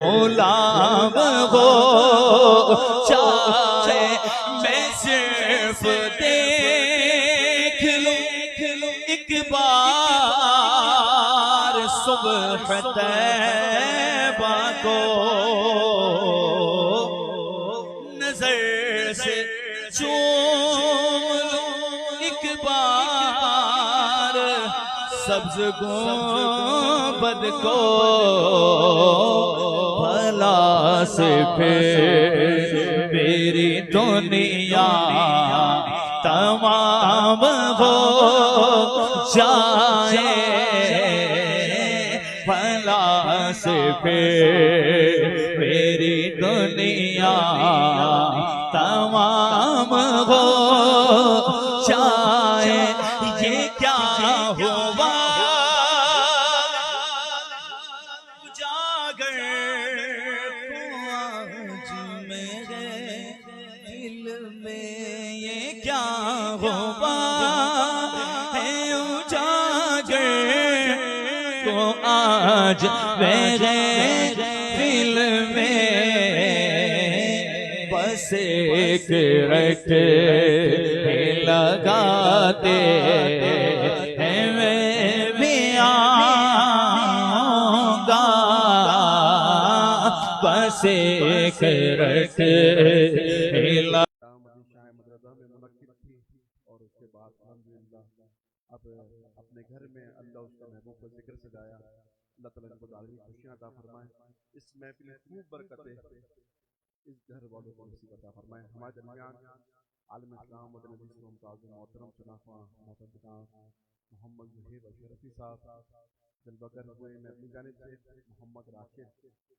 गुलाम हो चाहे मैं सिर्फ देख लूं एक बार सुबह तैबा को नजर से चूम लूं एक बार सब्ज गुंबद को भला से फिर मेरी दुनिया तमाम हो जाए भला से फिर मेरी दुनिया तमाम हो जाए। ये क्या हुआ उजागर आज मेरे दिल में, ये क्या हुआ है उजागर तो आज मेरे दिल में, बस एक रट लगाते हैं मैं भी आऊंगा, बस एक रट और उसके बाद अल्हम्दुलिल्लाह अब अपने घर में अल्लाह उसका महबूब का जिक्र सजाया। अल्लाह ताला को आलमी खुशियां अता फरमाए, इस महफिल में खूब बरकतें इस घर वालों को नसीब अता फरमाए। हमारे दरमियान आलम इस्लाम वतन अजीज मुमताज मोहतरम जनाब मोहम्मद ज़हीर अशरफी साहब जलवागर हुए, मैं अपनी जानिब से मोहम्मद राशिद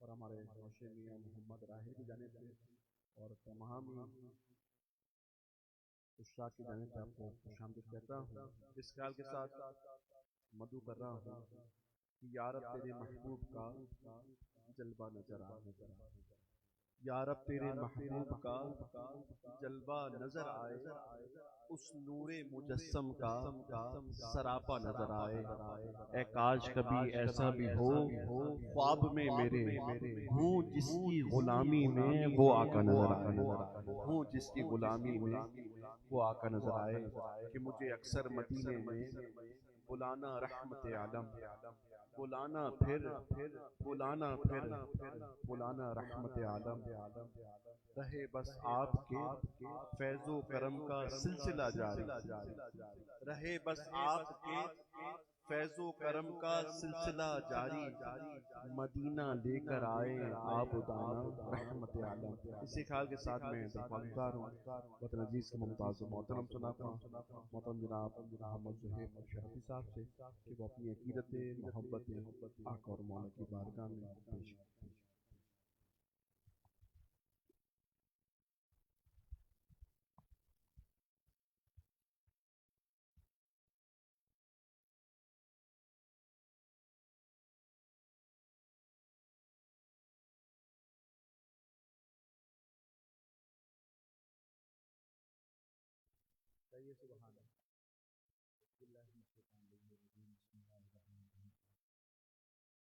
और हमारे रोशे मियाँ मोहम्मद राहिर की जानिब से और तमाम उस्ताद की जानिब से आपको खुशामदीद कहता हूँ। इस ख्याल के साथ मदू कर रहा हूँ कि या रब तेरे महबूब का जलवा नजर आ, या रब तेरे महबूब का जलवा नजर आए, उस नूरे मुजस्सम का सरापा नजर आए। ए काश कभी ऐसा भी हो ख्वाब में मेरे हूँ जिसकी गुलामी में वो आका नजर आए, हूँ जिसकी गुलामी में वो आका नजर आए। कि मुझे अक्सर मदीने में बुलाना रहमत आलम, बुलाना फिर बुलाना फिर बुलाना रहमत आलम, रहे बस आपके फैज़ो करम का सिलसिला जारी, रहे बस आपके फैज़ो करम का सिलसिला जारी, मदीना लेकर आए आप दाना रहमत आलम। इसी ख्याल के साथ मैं दुआगुज़ार हूँ वतन अजीज के मुमताज़ मोहतरम सुनाता मोहतरम जनाब मोहम्मद ज़हीर अशरफी साहब से कि वो अपनी अकीदत मोहब्बत आका और मौला की बारगाह में पेश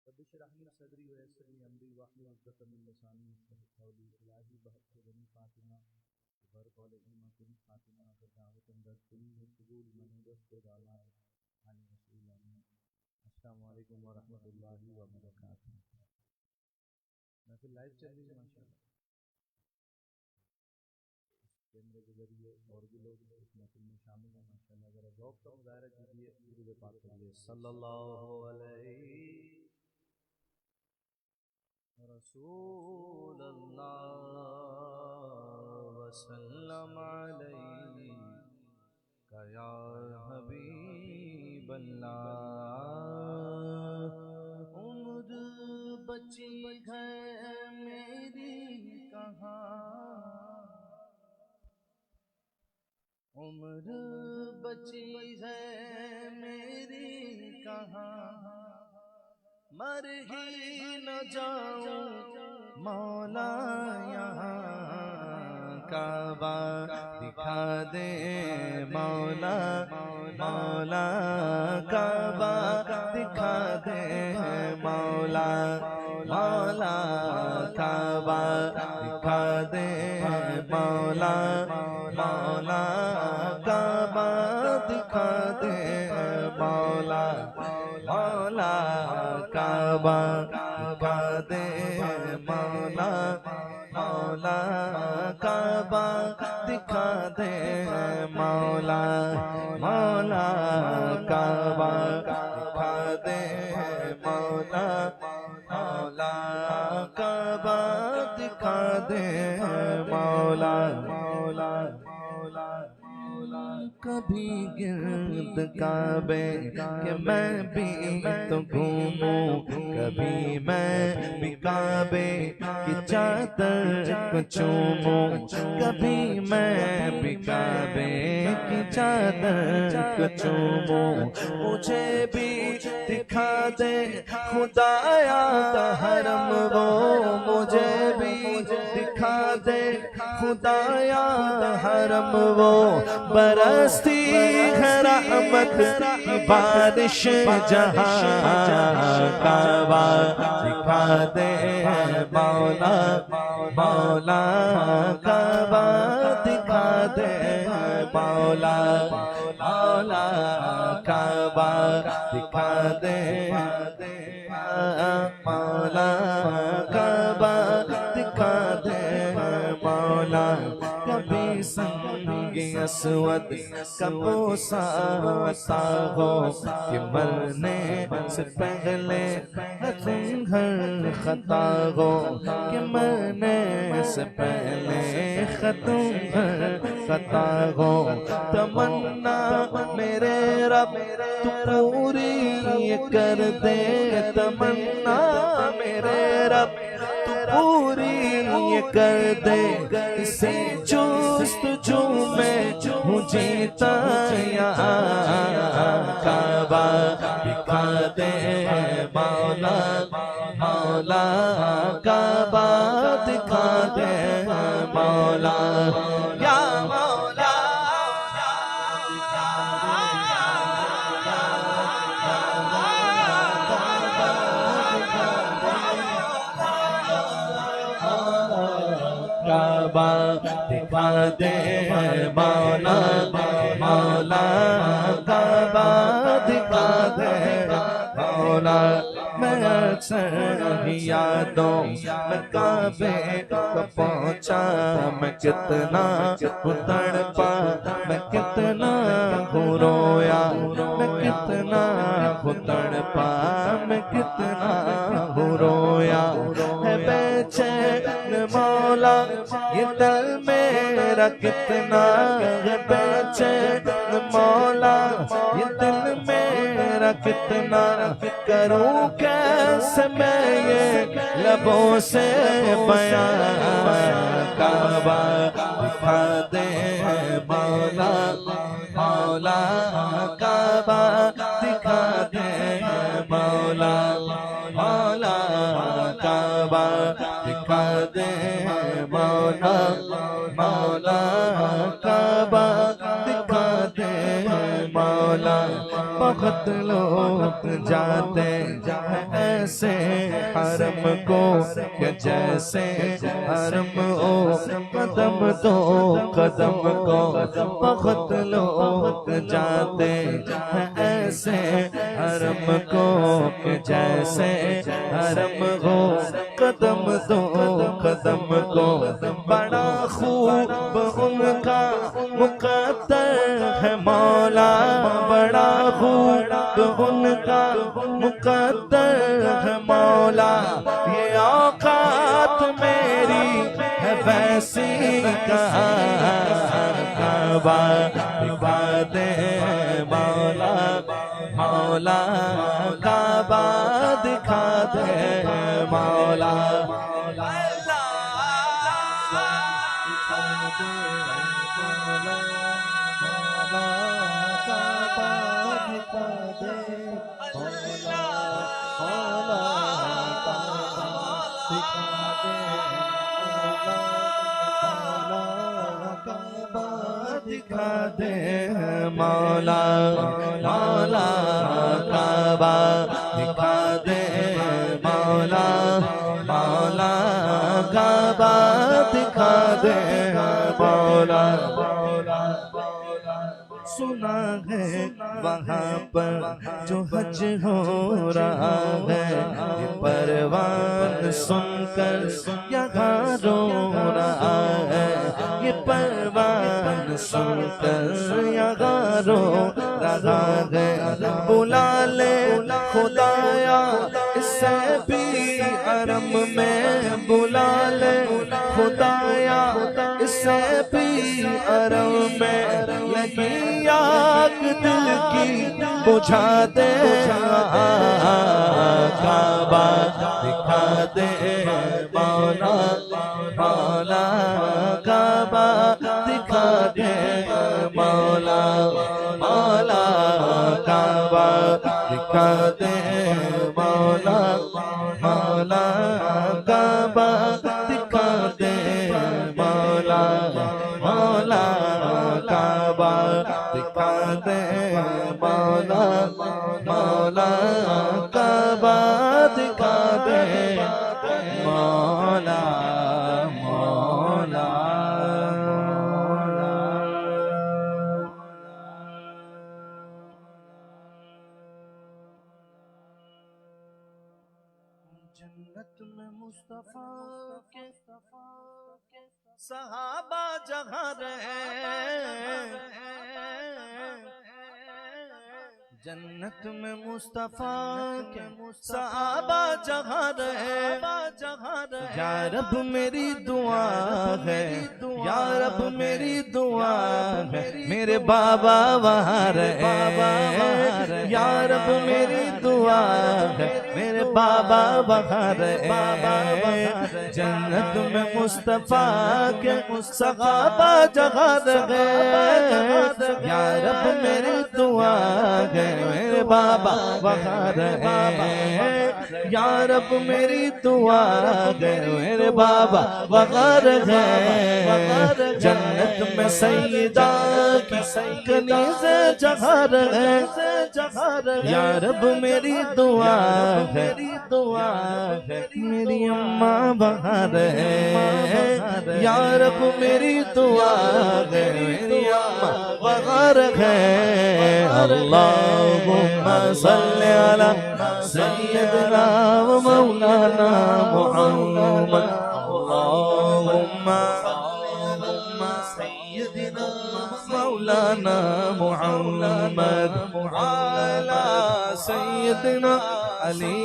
रब्बिशरहली सदरी वयस्सिरली अमरी वाहलुल उक़दतम मिन लिसानी यफ़क़हू क़ौली। इलाही बहक़ बनी फ़ातिमा बर कौल इल्म कुन फ़ातिमा का दावतन दस्तूरी है क़बूल मनूदस्त दामाद आले रसूल आमीन। अस्सलामु अलैकुम व रहमतुल्लाहि व बरकातुहू। महफ़िल लाइव चल रही है माशाअल्लाह, कैमरे के जरिए और भी लोग इस महफ़िल में शामिल हैं माशाअल्लाह। ज़रा ज़ौक़ का मुज़ाहरा कीजिए, दुरूद पाक पढ़िए सल्लल्लाहु अलैहि रसूल अल्लाह वसल्लम अलैका या हबीब अल्लाह। उम्र बची है मेरी कहाँ, उम्र बची है मेरी कहाँ, मर ही न जाऊं मौला यहाँ। काबा दिखा दे मौला, मौला काबा दिखा दे मौला, मौला काबा दिखा दे मौला मौला काबा दिखा दे मौला मौला काबा दिखा दे मौला मौला काबा दिखा दे मौला मौला काबा दिखा दे मौला मौला काबा दिखा दे मौला मौला मौला कभी गिर्द काबे के मैं भी तो घूमूं, कभी मैं भी काबे की चादर को चूमूं, कभी मैं भी काबे की चादर को चूमूं। मुझे भी दिखा दे खुदाया हरम वो, मुझे भी दिखा दे खुदाया हरम वो, बरसती है रहमत की बारिश जहाँ। काबा दिखा दे मौला मौला काबा दिखा दे मौला मौला काबा दिखा दे मौला काबा दिखा दे मौला। कभी संगी असवद कबूसा हो कि मरने से पहले तुम खता हो, कि मरने से पहले तुम खता हो। तमन्ना मेरे रब तू पूरी कर दे, तमन्ना मेरे रब तू पूरी कर दे। इसे जुस्तजू में हूँ जीता यहाँ। काबा दिखा दे मौला मौला काबा दिखा दे मौला या मौला काबा दिखा दे मौला मौला काबा दिखा दे मौला। मैं अक्सर यादों में काबे को पहुँचा, मैं कितना तड़पा, मैं कितना रोया, मैं कितना तड़पा, मैं कितना रोया। है बेचैन मौला ये दिल मेरा कितना है बेचैन मौला, ये दिल मेरा कितना। करूं कैसे मैं ये लबों से बयां। काबा दिखा दे मौला मौला काबा दिखा दे मौला मौला काबा दिखा दे मौला मौला काबा दिखा दे मौला। बहुत लोग जाते ऐसे हरम को कि जैसे हरम ओ कदम दो कदम को। बहुत लोग जाते ऐसे हरम को कि जैसे हरम हो कदम दो कदम को। बड़ा खूब उनका मुकद्दर है मौला, बड़ा खूब उनका मुकद्दर है मौला। ये औकात मेरी है वैसी कहाँ। काबा दिखा दे मौला मौला काबा दिखा दे मौला दिखा दे मौला मौला काबा दिखा दे मौला मौला काबा दिखा दे मौला। सुना है वहाँ पर जो हज हो रहा है, ये परवान सुनकर यहाँ रो रहा है, ये परवान सुनकर यहाँ रो रहा है। बुला ले खुदाया इससे भी हरम में, बुला ले खुदाया इससे भी हरम में, लगी आग दिल की बुझा दे काबा दिखा दे मौला। मौला काबा दिखा दे मौला। मौला काबा दिखा दे मौला। मौला काबा दिखा दे मौला। मौला काबा दिखा दे मौला। मौला काबा दिखा दे मौला। मौला जन्नत में मुस्तफा के सहाबा जहाँ रहे, जन्नत में मुस्तफा के सहाबा जहाँ रहे। या रब मेरी दुआ है, या रब मेरी दुआ है, मेरे बाबा वहाँ रहे। या रब मेरी दुआ है, मेरे बाबा वहाँ रहे। जन्नत में मुस्तफा के सहाबा जहाँ रहे। या रब मेरी दुआ है, मेरे बाबा वहाँ रहे। या रब मेरी दुआ है, मेरे बाबा वहाँ रहे। जन्नत में सईदा की कनीज़े जहाँ रहे। या रब मेरी दुआ है, दुआ है, मेरी अम्मा वहाँ रहे। या रब मेरी दुआ है, मेरी अम्मा वहाँ रहे। अल्लाहुम्मा सल्ली अला सय्यदना व मौलाना मुहम्मद। अल्लाहुम्मा सय्यदना मौलाना मुहम्मद अला सय्यदना अली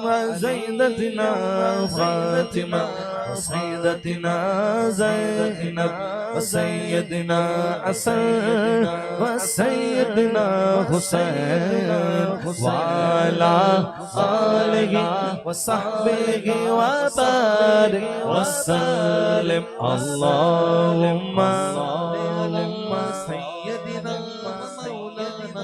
व ज़ैनबना फातिमा व सय्यदना ज़ैनब व सय्यदना हसन व सय्यदना हुसैन वाला आलिहि व सहबिहि व बारिक व सल्लिम। अल्लाहुम्मा सय्यदना मौलाना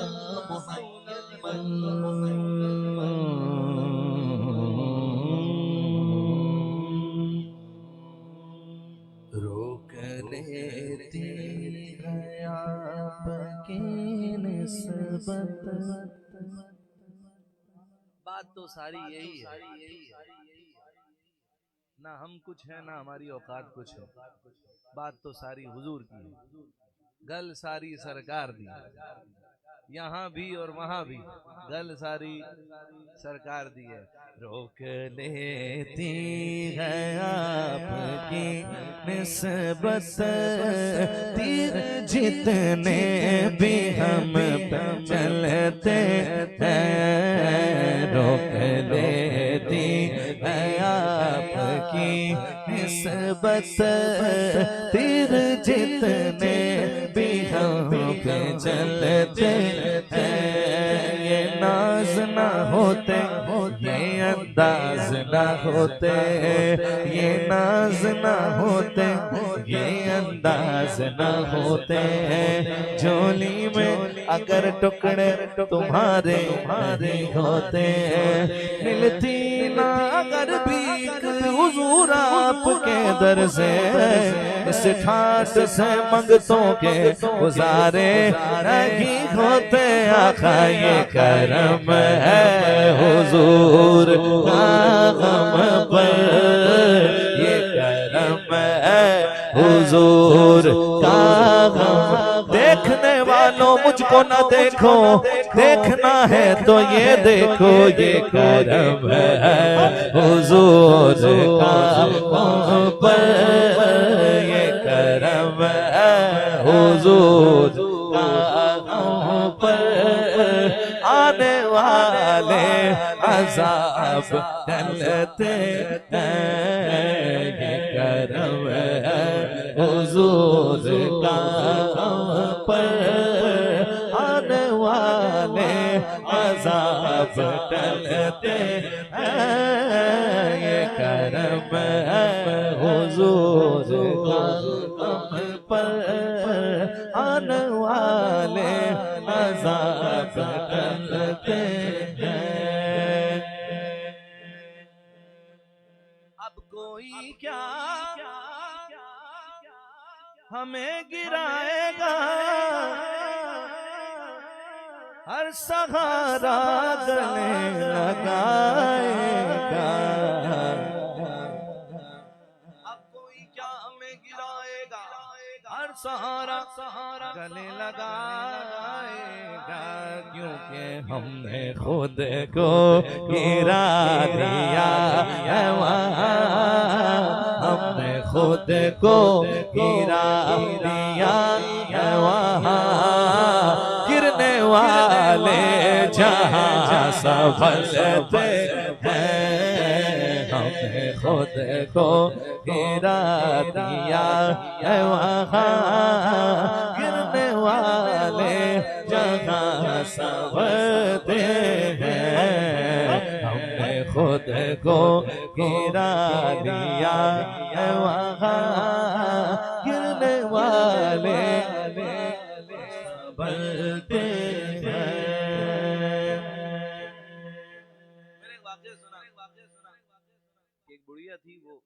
रोक लेती है आपकी निस्बत। बात तो सारी यही है, ना हम कुछ है ना हमारी औकात कुछ है। बात तो सारी हुजूर की है, गल सारी सरकार दी, यहाँ भी और वहाँ भी गल सारी सरकार दी है। रोक लेती है आपकी निस्बत तीर जितने भी हम पे चलते हैं। रोक लेती है आपकी निस्बत तीर जितने भी हम पे चलते हैं। ये नाज ना होते, ये अंदाज ना होते, ये नाज ना होते, ये अंदाज ना होते। झोली में अगर टुकड़े तुम्हारे होते, मिलती ना अगर भीख हुजूर आपके दर से। इस ठाट से मंगतों के गुजारे नहीं होते। आका ये करम है हुजूर का हम पर, ये मुझको न देखो, देखना है तो ये देखो, ये करम है हुजूर का पर, ये करम है हुजूर का पर। आने वाले अज़ाब टलते हैं, ये करम है हुजूर का पर। आने वाले अज़ाब टलते हैं, ये करम है हुजूर का पर। आने वाले अज़ाब टलते हैं। अब कोई क्या हमें गिराएगा, हर सहारा गले लगाएगा। अब कोई क्या हमें गिराएगा, हर सहारा गले लगाएगा, क्योंकि हमने खुद को गिरा दिया है वहाँ, हमने खुद को गिरा दिया है वहाँ। गिरने वाले जहाँ संभलते हैं, हमने खुद को गिरा दिया है वहाँ। गिरने वाले जहाँ संभलते हैं, हमने खुद को गिरा दिया है वहाँ। गिरने वाले संभलते हैं। मैंने एक वाक़या सुना, एक बुढ़िया थी, वो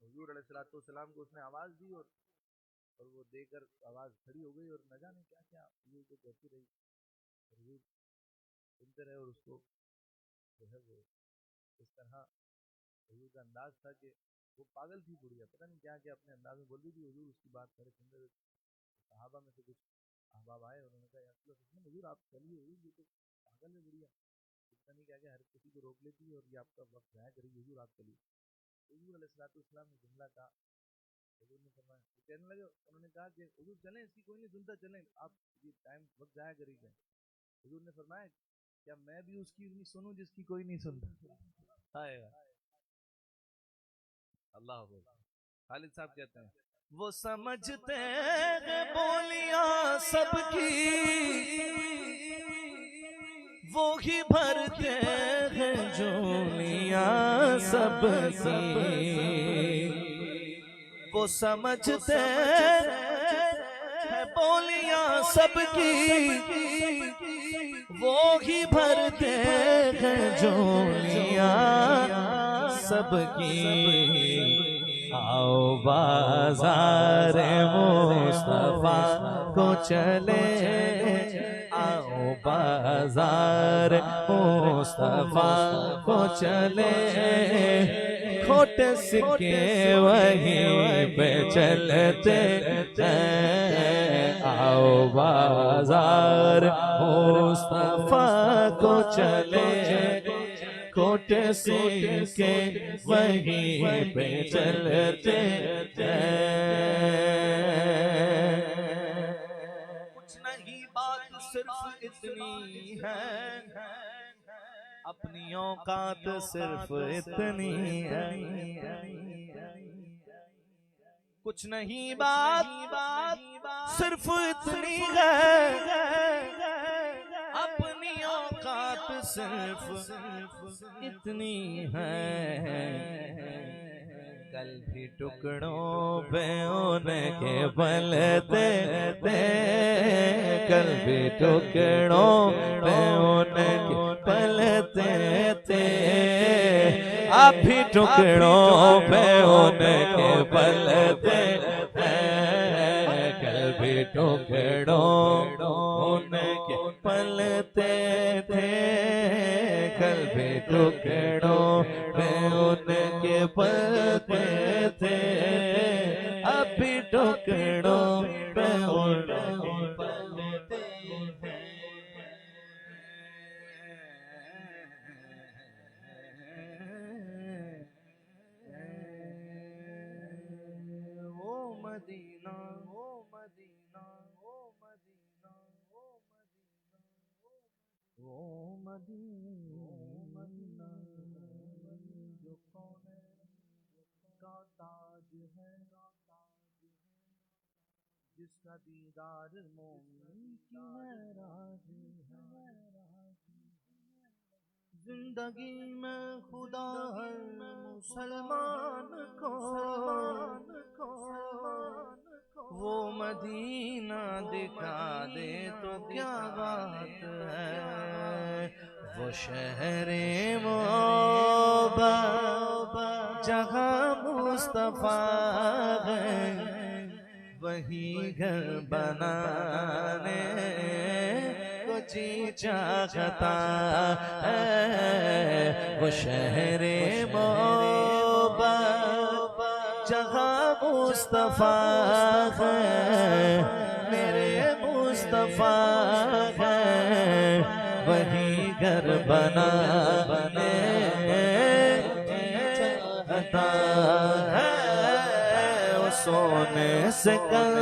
हुजूर अलैहिस्सलाम को उसने आवाज दी और वो देकर आवाज खड़ी हो गई और न जाने क्या क्या हुजूर को कहती रही। हुजूर सुनते रहे और उसको जो है वो इस तरह हुजूर का अंदाज था कि वो पागल थी बुढ़िया, पता नहीं क्या क्या अपने अंदाज में बोल रही थी। हुजूर उसकी बात सारे सुन रहे थे। सहाबा में से कुछ अहबाब आए, उन्होंने कहा या हुजूर आप चलिए, हुजूर ये तो पागल है बुढ़िया, पता नहीं क्या क्या हर किसी को रोक लेती है और ये आपका वक्त जाया करेगी, हुजूर आप चलिए। हुजूर अलैहिस्सलाम ने जुमला कहा, हुजूर ने फरमाया, कहने लगे, उन्होंने कहा कि हुजूर चलें, इसकी कोई नहीं सुनता, चलें, आप ये टाइम वक्त जाया करेंगे। हुजूर ने फरमाया, क्या मैं भी उसकी नहीं सुनूं जिसकी कोई नहीं सुनता। अल्लाह खालिद साहब कहते हैं, वो समझते हैं बोलियां सबकी, वो ही भरते हैं झोलियां सबकी। वो समझते हैं बोलियां सबकी, वो ही भरते हैं झोलियां सबकी। आओ बाजार मुस्तफा को चले, आओ बाजार मुस्तफा को चले, खोटे सिक्के वहीं पे चलते हैं। आओ बाजार मुस्तफा को चले, खोटे सिक्के वहीं पे चलते हैं। कुछ नहीं बात सिर्फ इतनी है, अपनी औकात सिर्फ इतनी है। कुछ नहीं बात सिर्फ इतनी है, अपनी औकात सिर्फ इतनी है। कल भी टुकड़ों पे उनके पलते थे, कल भी टुकड़ों पे उनके पलते थे, अब भी टुकड़ों पे उनके पलते हैं। कल भी टुकड़ों उनके पलते थे, कल भी टुकड़ों पे उनके पलते थे, अब भी टुकड़ों पे उनके पलते हैं। मदीना ओ मदीना ओ मदीना ओ मदीना जो कौन का ताज है, जिसका दीदार मोमिन की महराज है। जिंदगी में खुदा हर मुसलमान को वो मदीना दिखा दे तो क्या बात है। वो शहरे मोहब्बत जहाँ मुस्तफा है, वही घर बनाने को जी चाहता है। वो शहरे मोहब्बत जहाँ मुस्तफा है, मेरे मुस्तफा है, वही घर बनाने चाहता है। सोने से कर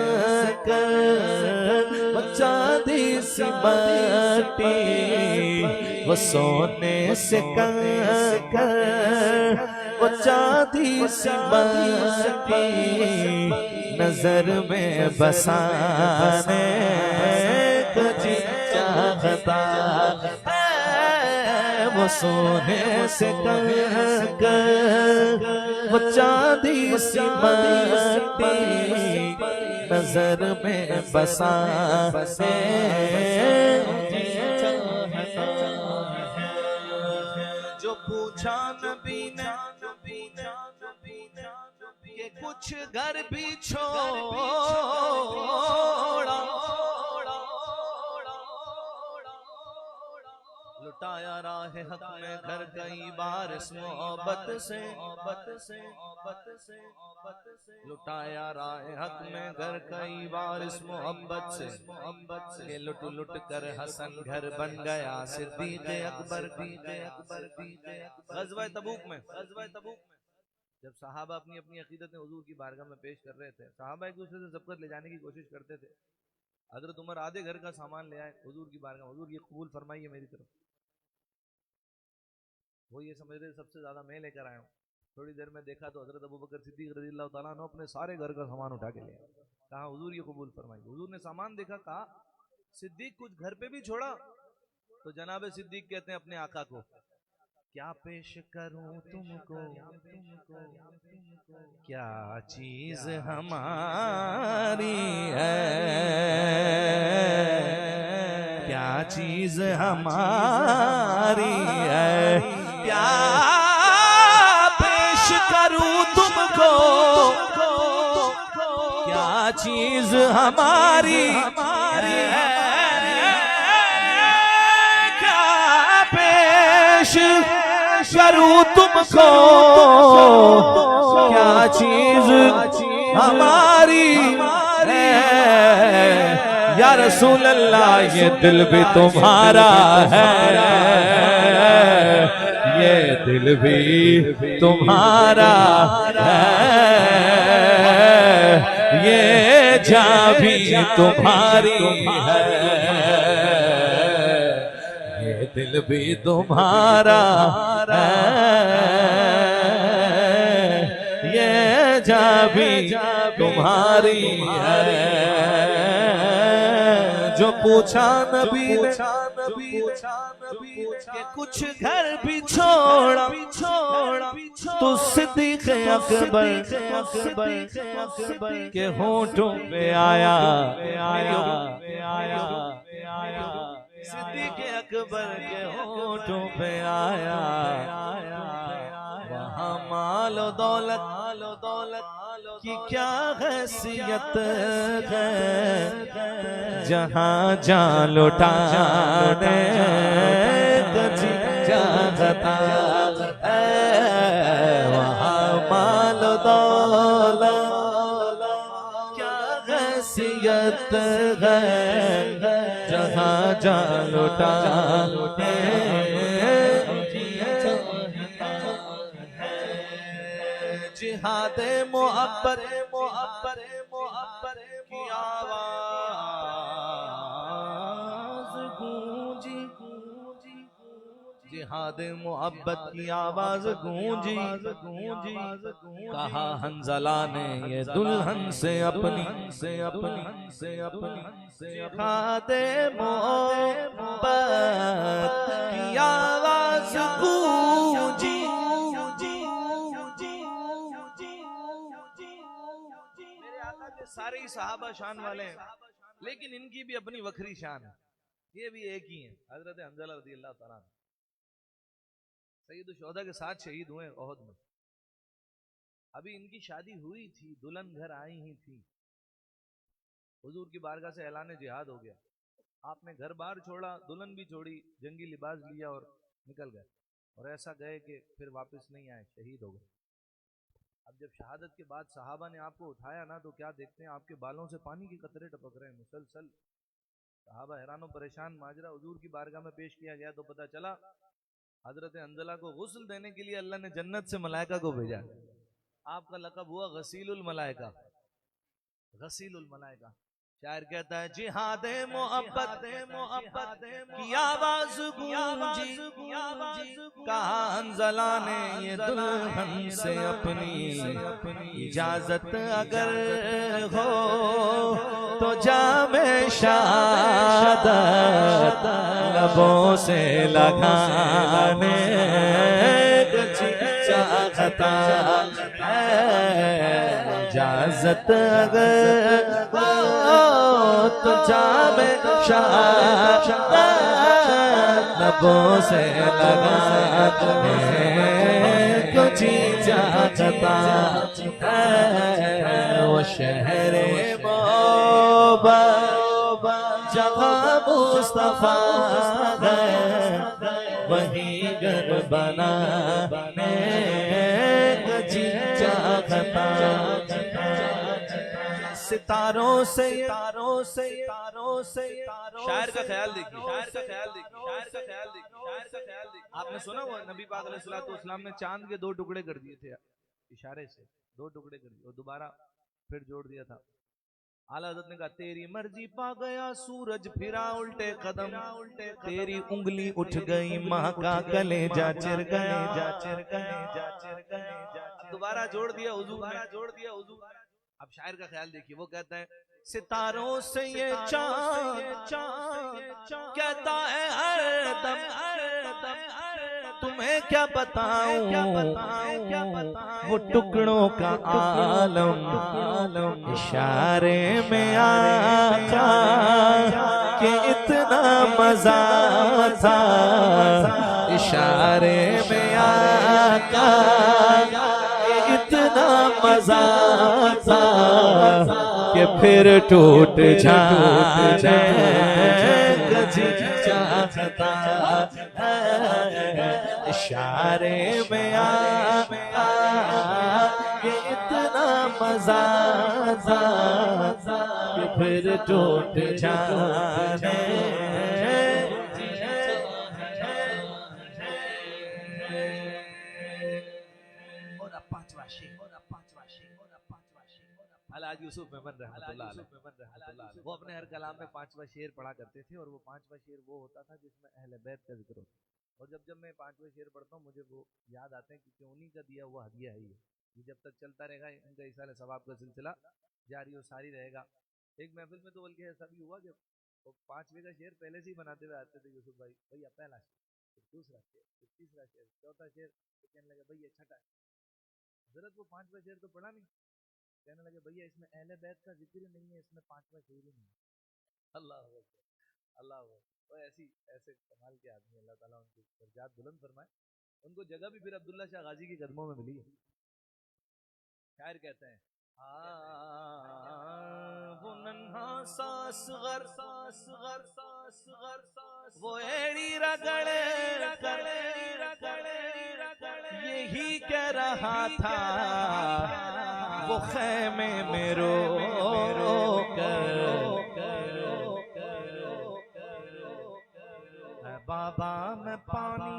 चांदी सी माटी, वो सोने से कर वो चांदी सी माटी, नजर में बसाने को जी चाहता है। वो सोने से कर वो चांदी सी माटी, नजर में बसाने जो पूछा नबी ने कि कुछ घर भी छोड़ा, लुटाया राह हक में घर कई बार इस मोहब्बत से, लुटाया राह हक में घर कई बार इस मोहब्बत से, के लुट लुट कर हसन घर बन गया सिद्दीक़ अकबर। ग़ज़वा तबूक में जब सहाबा अपनी अपनी अकीदत हुजूर की बारगाह में पेश कर रहे थे, सहाबा एक दूसरे से सबकत ले जाने की कोशिश करते थे। हज़रत उमर आधे घर का सामान ले आए हुजूर की बारगाह, हुजूर ये कबूल फरमाइए मेरी तरफ। वो ये समझ रहे सबसे ज्यादा मैं लेकर आया हूँ। थोड़ी देर में देखा तो हजरत अबू बकर सिद्दीक रज़ियल्लाहु ताला अन्हु अपने सारे घर का सामान उठा के ले आए। कहा हुजूर ये कबूल फरमाइए। हुजूर ने सामान देखा, कहा सिद्दीक कुछ घर पे भी छोड़ा? तो जनाब सिद्दीक कहते हैं अपने आका को, क्या पेश करूं तुमको, क्या चीज हमारी है, क्या चीज हमारी है, क्या पेश करूं तुमको, क्या चीज हमारी है, क्या पेश करूं तुमको, क्या चीज हमारी है। या रसूल अल्लाह ये दिल भी तुम्हारा है, ये दिल भी तुम्हारा है, ये जान भी तुम्हारी है, ये दिल भी तुम्हारा है, ये जान भी तुम्हारी है। जो पूछा नबी ने कि कुछ घर भी छोड़ा, तो सिद्दीक़ अकबर के होठों पे आया, सिद्दीक़ अकबर के होठों पे आया। वहाँ मालो दौलत की क्या हैसियत है, जहाँ जान लुटाने को जी चाहता है। वहाँ मालो दौलत क्या हैसियत है, जहाँ जान लुटाने जिहादे मोहब्बत मोहब्बत की आवाज गूंजी, जिहाद मोहब्बत की आवाज गूंजी, कहा हंजला ने ये दुल्हन से अपनी जिहाद मोहब्बत की आवाज गूंजी। मेरे आका के सारे ही सहाबा शान वाले हैं, लेकिन इनकी भी अपनी वखरी शान है। ये भी एक ही है, हजरत हंजला रज़ी अल्लाह तआला सैयद शुहदा के साथ शहीद हुए ओहद में। अभी इनकी शादी हुई थी, दुल्हन घर आई ही थी, हुजूर की बारगाह से ऐलान जिहाद हो गया। आपने घर बार छोड़ा, दुल्हन भी छोड़ी, जंगी लिबास लिया और निकल गए। और ऐसा गए कि फिर वापस नहीं आए, शहीद हो गए। अब जब शहादत के बाद सहाबा ने आपको उठाया ना, तो क्या देखते हैं आपके बालों से पानी के कतरे टपक रहे हैं मुसलसल। सहाबा हैरानो परेशान, माजरा हुजूर की बारगाह में पेश किया गया तो पता चला हजरत हंजला को गुस्ल देने के लिए अल्लाह ने जन्नत से मलाइका को भेजा। आपका लक़ब हुआ गसीलुल मलाइका, गसीलुल मलाइका। शायर कहता है जिहाद मोहब्बत की आवाज गूंजी, कहा हंजला ने ये दुल्हन से अपनी इजाजत अगर हो तो जामे शहादत लबों से लगाने चाहता है, इजाजत अगर हो तो जामे शहादत लबों से लगाने कुछ चाहता है। वो शहरे जहाँ मुस्तफा है वहीं घर बनाने जी चाहता। सितारों से शायर का ख्याल देखिए, आपने सुना वो नबी पाक अलैहिस्सलाम ने चांद के 2 टुकड़े कर दिए थे, इशारे से 2 टुकड़े कर दिए और दोबारा फिर जोड़ दिया था। आला हज़रत ने कहा तेरी मर्जी पा गया सूरज फिरा उल्टे कदम, तेरी उंगली उठ गई माँ का कलेजा चिर गया। दोबारा जोड़ दिया हुजूर। अब शायर का ख्याल देखिए, वो कहता है सितारों से ये चांद कहता है हर दम तुम्हें क्या बताऊं वो टुकड़ों का आलम इशारे में आका कि इतना मजा था, इशारे में आका कि इतना मजा था कि फिर टूट जाने गजी चाहता है। इशारे में आका कि इतना मजा था कि फिर टूट जाने। हालाज यूसुफ मेमन रहमतुल्लाह अलैह वो अपने हर कलाम में 5वां शेर पढ़ा करते थे, और वो 5वां शेर वो होता था जिसमें अहले बैत का जिक्र होता। और जब मैं 5वें शेर पढ़ता हूँ मुझे वो याद आते हैं क्योंकि उन्हीं का दिया हुआ हदिया है ये जब तक चलता रहेगा इनका इसाले सवाब का सिलसिला जारी और सारी रहेगा। एक महफिल में तो बल्कि ऐसा भी हुआ कि 5वें का शेर पहले से ही बनाते हुए आते थे यूसुफ भाई, भैया पहला शेर, फिर दूसरा शेर, फिर तीसरा शेर, चौथा शेर, तो कहने लगे भैया छठा जरूरत वो 5वां शेर तो पढ़ा नहीं, कहने लगे भैया इसमें अहले बैत का जिक्र नहीं है, इसमें 5वां शेर ही नहीं है। अल्लाह अल्लाह तो ऐसे कमाल के आदमी, अल्लाह ताला उनकी दर्जात बुलंद फरमाए। उनको जगह भी फिर अब्दुल्ला शाह गाजी के कदमों में मिली है। शायर कहते हैं वो नन्हा सासगर वो एड़ी रगड़े यही कह रहा था वो खैमे में रो बाबा में पानी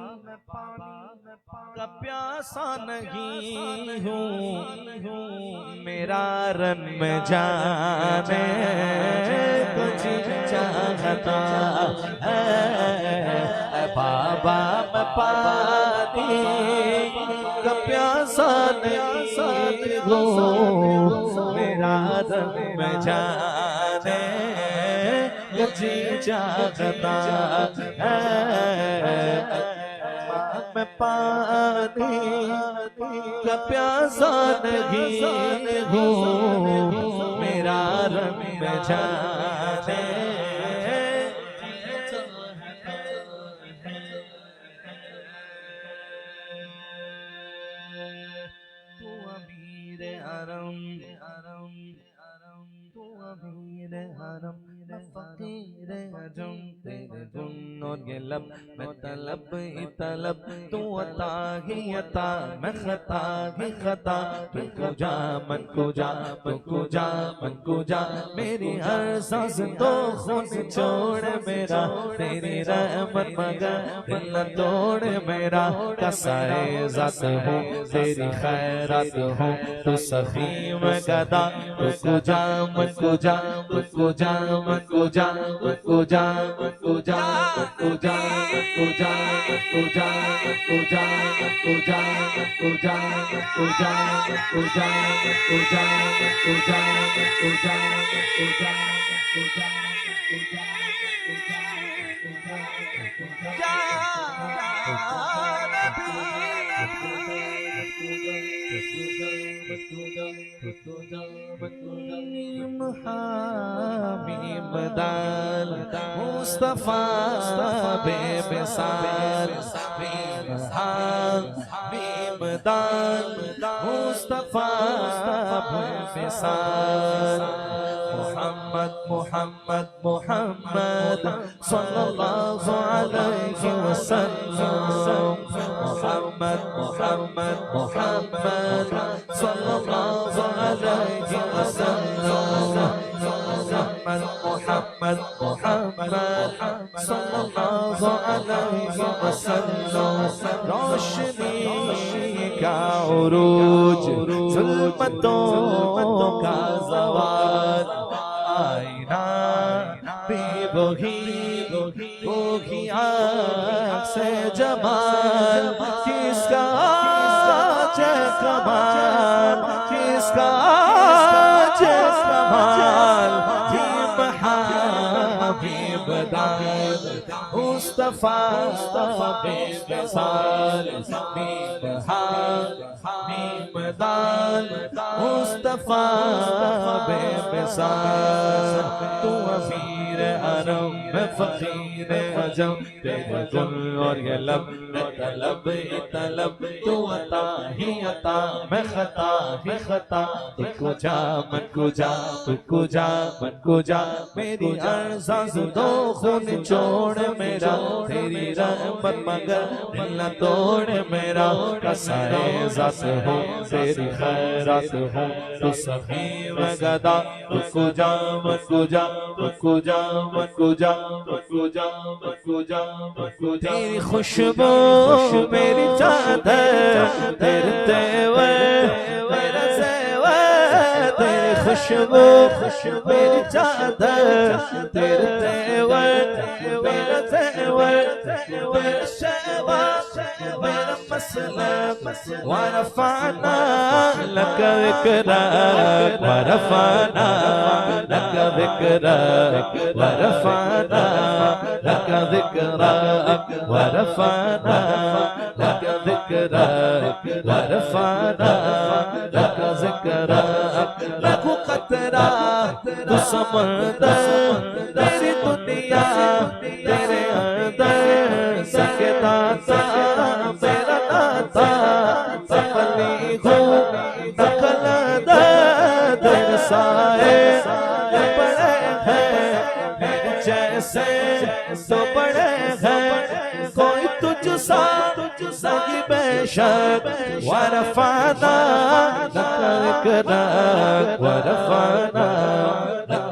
का प्यासा नहीं हूँ, मेरा रन में जाने कुछ चाहता है। बाबा मैं पानी का प्यासा नहीं हूँ, मेरा रन में जाने कुछ चाहता है। मैं पानी का प्यासा नहीं हूँ, मेरा रंग में जाने तू अमीर हरम, तू अमीर हरम, मैं फकीर अजम, तेरे गुन और ये लब मैं तलब ही तलब, तू अता ही अता मैं खता ही खता। तू कुजा मन कुजा, मन कुजा मन कुजा, मेरी हर सांस तो खून छोड़ मेरा, तेरी रहमत मगर दिल न तोड़ मेरा। कसाए ज़ात हूँ तेरी खैरात हूँ, तू सखी मैं गदा, तू कुजा मन कुजा, तू कुजा मन कुजा, तू कुजा मन कुजा, तू कुजा मन कुजा, तू कुजा मन कुजा, तू कुजा मन कुजा, तू कुजा मन कुजा, तू कुजा मन कुजा, तू कुजा मन कुजा, तू कुजा मुस्तफा बेमिसाल, बेमिसाल मुस्तफा बेमिसाल। मोहम्मद मोहम्मद मोहम्मद सल्लल्लाहु अलैहि वसल्लम, मोहम्मद मोहम्मद मोहम्मद सल्लल्लाहु अलैहि वसल्लम, मोहम्मद मोहम्मद सल्लल्लाहु अलैहि वसल्लम। रोशनी का उरूज, ज़ुल्मतों का ज़वाल, आईना भी वही आँख से जमाल, किसका आज कमाल, किसका आज कमाल। मुस्तफा बेमिसाल, बेमिसाल मुस्तफा बेमिसाल। तू अमीर अरब मैं फकीर अजम, तेरे गुल और ये लब मैं तलब ही तलब, तू अता ही अता मैं खता ही खता। तू कुजा मन कुजा, तू कुजा मन कुजा, मेरी हर सांस तो खून छोड़ मेरा, तेरी रहमत मगर दिल न तोड़ मेरा। कसाए ज़ात हो तेरी खैरात हो, तू सखी मैं गदा, तू कुजा मन कुजा, तू कुजा मन कुजा, तू कुजा मन कुजा, तू कुजा। तेरी खुशबू मेरी चादर, तेरे तेवर मेरा ज़ेवर, तेरी खुशबू मेरी चादर, तेरे तेवर मेरा ज़ेवर, मेरा शहवा मेरा मसलब। वरफ़अना लक ज़िक्रक, वरफ़अना लक ज़िक्रक, वरफ़अना लक ज़िक्रक, वरफ़अना लक ज़िक्रक, वरफ़अना लक ज़िक्रक। लखू क़तरा तू समंदर, तेरी दुनिया तेरे अंदर, सके दाता मेरा दाता, सफली हो दखल दर साए बड़े हैं, मेरे जैसे तो बड़े हैं, कोई तुझ सा नहीं बेशक। वरफ़अना लक ज़िक्रक, वरफ़अना लक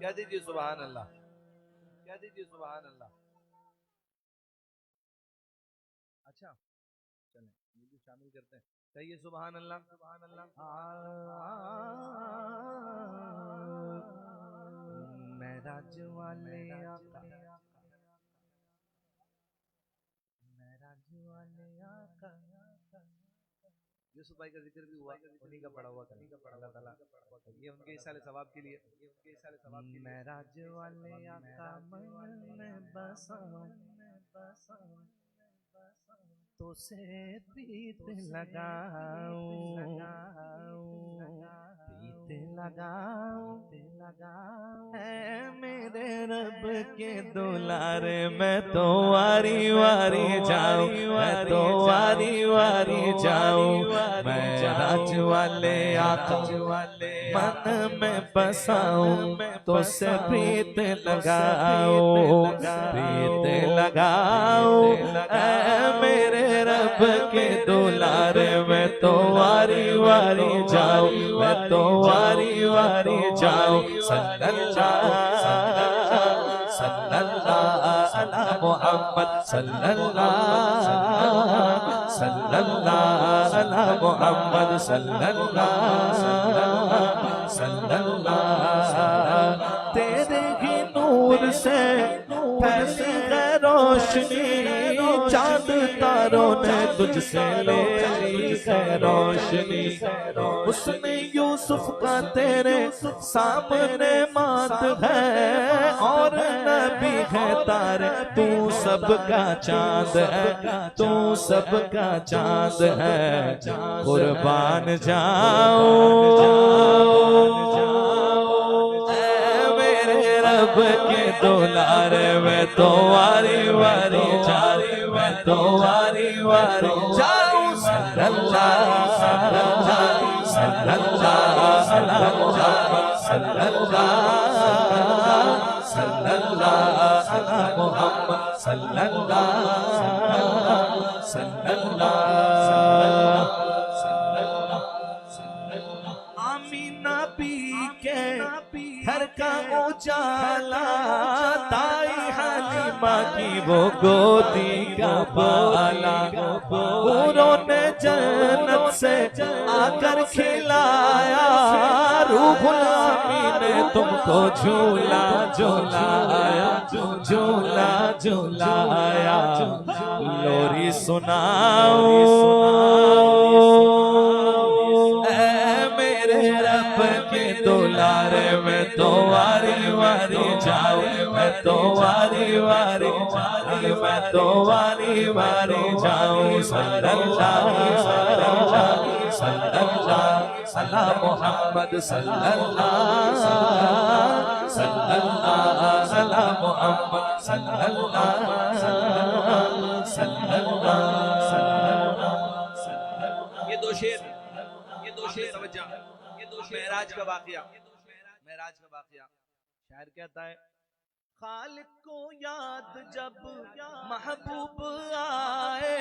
क्या दीजिए सुभान अल्लाह, क्या दीजिए सुभान अल्लाह। अच्छा चलें ये भी शामिल करते हैं, कहिए सुभान अल्लाह सुभान अल्लाह। मेराज वाले आका यूसुफ भाई का जिक्र भी हुआ, उन्हीं का पढ़ा हुआ अल्लाह ताला ये उनके इसाले सवाब के लिए, मेराज वाले आका मन में बसाऊं तो से प्रीत लगाऊं ऐ मेरे रब के दुलारे मैं तो वारी वारी जाऊं, मैं तो वारी वारी जाऊं। मैं राज वाले आका मन में बसाऊं तो से प्रीत लगाऊं, प्रीत लगाऊं ऐ मेरे रब के दुलारे मैं तो वारी वारी जाऊं, मैं तो वारी वारी जाऊं। सल्लल्लाहु अला मुहम्मद सल्लल्लाहु अला मुहम्मद सल्लल्लाहु तेरे ही नूर से फैली है रोशनी, चांद तारों ने तुझसे ले ली है रोशनी। उसने यूसुफ का तेरे सामने मात है और नबी है तारे, तू सबका चांद है, तू सबका चांद है। कुर्बान जाओ रब के दुलारे मैं तो वारी वारी जाऊं, मैं तो वारी वारी जाऊं। सल्लल्लाहु अला मुहम्मद आमीना पी के घर का उजाला, ताई हालिमा की वो गोदी का बाला, पूरों ने जन्नत से आकर खिलाया, रूहुल आमीन ने तुमको झूला झूलाया, झूला झूलाया। लोरी सुनाओ दुलारे मैं तो वारी वारी जाऊं, मैं तो वारी वारी जाऊं, मैं तो वारी वारी जाऊं। सल्लल्लाहु अला मुहम्मद सल्लल्लाहु अला मुहम्मद सल्लल्लाहु। ये दो शेर समझा। मेराज का वाक़िया, मेराज का वाक़िया शायर कहता है, खालिक को याद जब महबूब आए,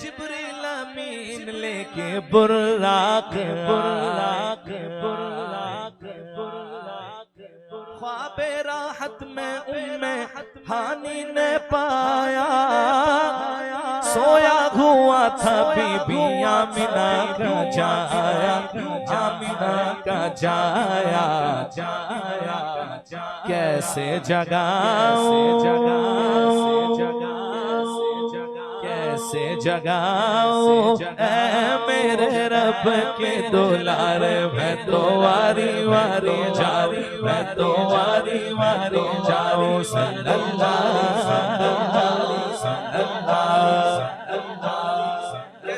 जिब्रील अमीन लेके बुर्राक ख्वाबे राहत में उम्मे हानी ने पाया, सोया हुआ था बीबी आमिना का जाया, आमिना का जाया। कैसे जगाऊं कैसे जगाऊं ऐ मेरे रब के दुलारे, मैं तो वारी वारी जाऊं, मैं तो वारी वारी जाऊं। सल्लल्लाहु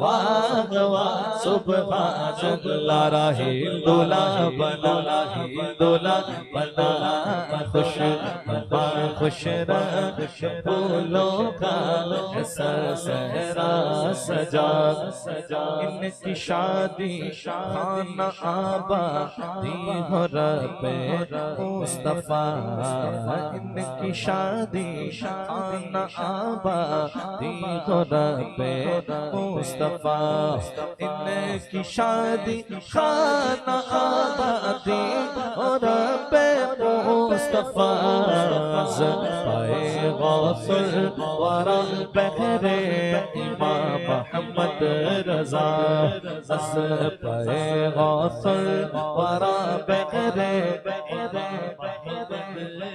वाह वाह सुभान अल्लाह राहे दूल्हा बना दूल्हा बना खुश खुश फूलों का सहरा सजा इनकी शादी खाना आबादी हो रब्बे मुस्तफा इनकी शादी खाना आबादी हो रब्बे मुस्तफा इनकी शादी खाना आबादी हो रब्बे मुस्तफा पाए गौसुल वरा बहरे इमाम मोहम्मद रजा अस पाए गौसुल वरा बहरे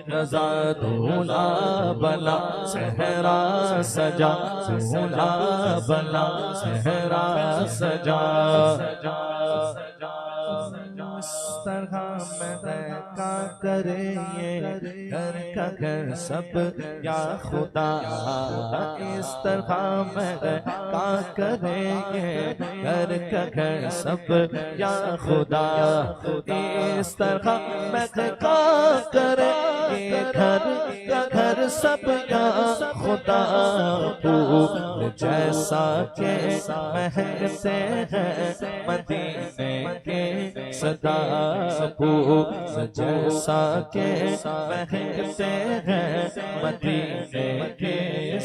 रजा दूल्हा बना सहरा सजा दूल्हा बना सहरा सजा तरह में का करे ये घर का घर सब या खुदा इस तरह में का करे ये घर का घर सब या खुदा इस तरह में का करे ये घर का घर सब या खुदा फूल जैसा के महकते हैं मदीने के सदा फूल जैसा के महकते हैं मदीने के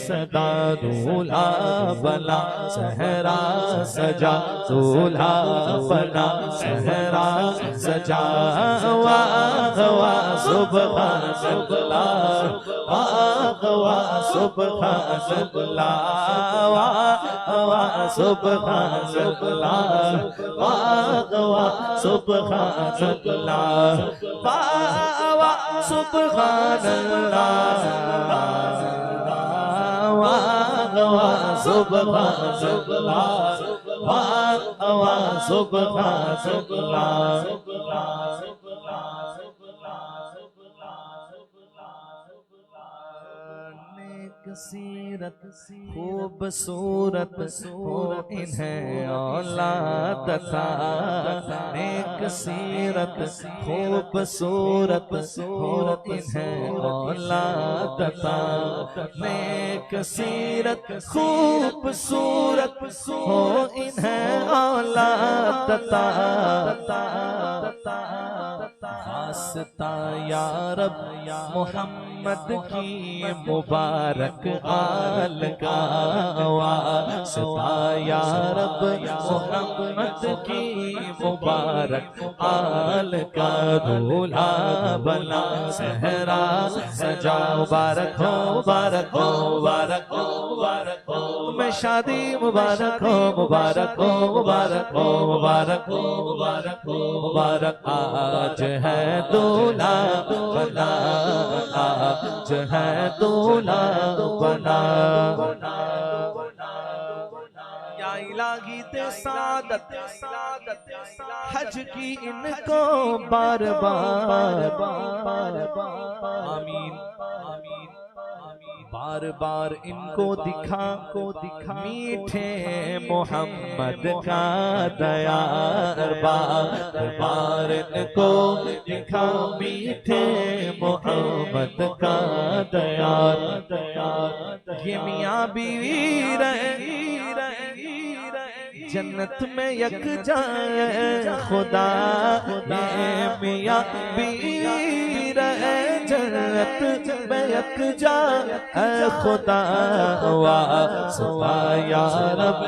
सदा दूल्हा बना सहरा सजा दूल्हा बना सहरा सजा वाह वाह सुभान अल्लाह वाह वाह सुभान अल्लाह वाह वाह सुभान अल्लाह वाह वाह सुभान अल्लाह वाह वाह सुभान अल्लाह वाह वाह सुभान अल्लाह वाह वाह सुभान अल्लाह सीरत खूबसूरत हो इन्हें औलाद था नेक सीरत खूबसूरत हो इन्हें औलाद था नेक सीरत खूबसूरत हो इन्हें औलाद था वास्ता या रब मोहम्मद की मुबारक आल का वास्ता या रब मोहम्मद की मुबारक आल का दूल्हा बना सहरा सजा मुबारक हो मुबारक हो मुबारक हो मुबारक हो तुम्हें शादी मुबारक हो मुबारक हो मुबारक हो मुबारक हो मुबारक हो मुबारक आज है दूल्हा बना आज है दूल्हा बना या इलाही ते सादत हज की इनको बार बार आमीन बार बार इनको दिखा मीठे मोहम्मद का दयार बार बार इनको दिखा मीठे मोहम्मद का दयार ये मियाँ बीवी रहे जन्नत में यक जाए खुदा ये मियाँ बीवी रहे जन्नत में यक जाए खुदा वास्ता या रब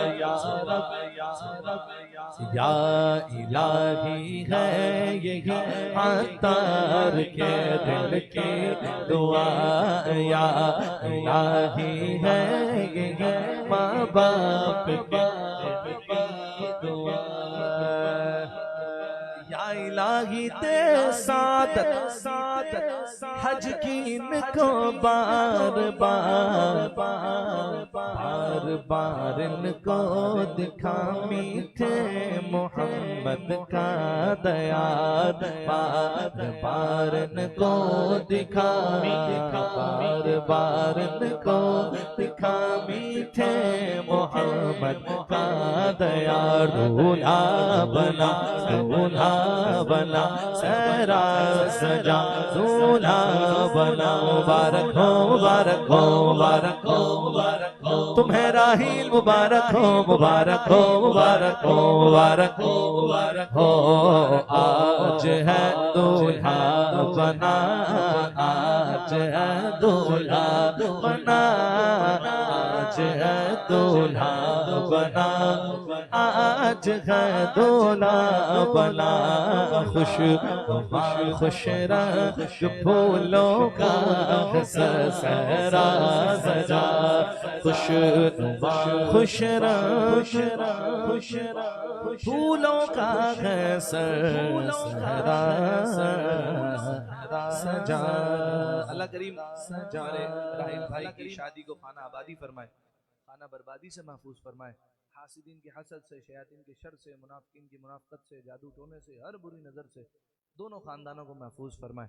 या इलाही है यही अतार के दिल की दुआ या इलाही है यही माँ बाप की दुआ या इलाही ते सादत हज की इनको बार बार बार बार इनको दिखा मीठे मोहम्मद का दयाद, बार बार इनको दिखा, बार बार इनको दिखा मीठे मोहम्मद का दयाद। दूल्हा बना, दूल्हा बना, सहरा सजा, दूल्हा बना। मुबारक हो, मुबारक हो, मुबारक हो, मुबारक हो, तुम्हें राहील मुबारक हो, मुबारक हो, मुबारक हो, मुबारक हो, मुबारक हो। आज है दूल्हा बना, आज है दूल्हा बना, आज है दूल्हा बना, आज है दूल्हा बना। खुश खुश रह फूलों का सहरा सजा, खुश खुश रह खुश फूलों का सहरा सजा। अल्लाह करीम हमारे राहिल भाई की शादी को खाना आबादी फरमाए, खाना बर्बादी से महफूज फरमाए, हासिदीन की हसद से, शयातीन के शर से, मुनाफिकीन की मुनाफकत से, जादू टोने से, हर बुरी नज़र से दोनों खानदानों को महफूज फरमाए।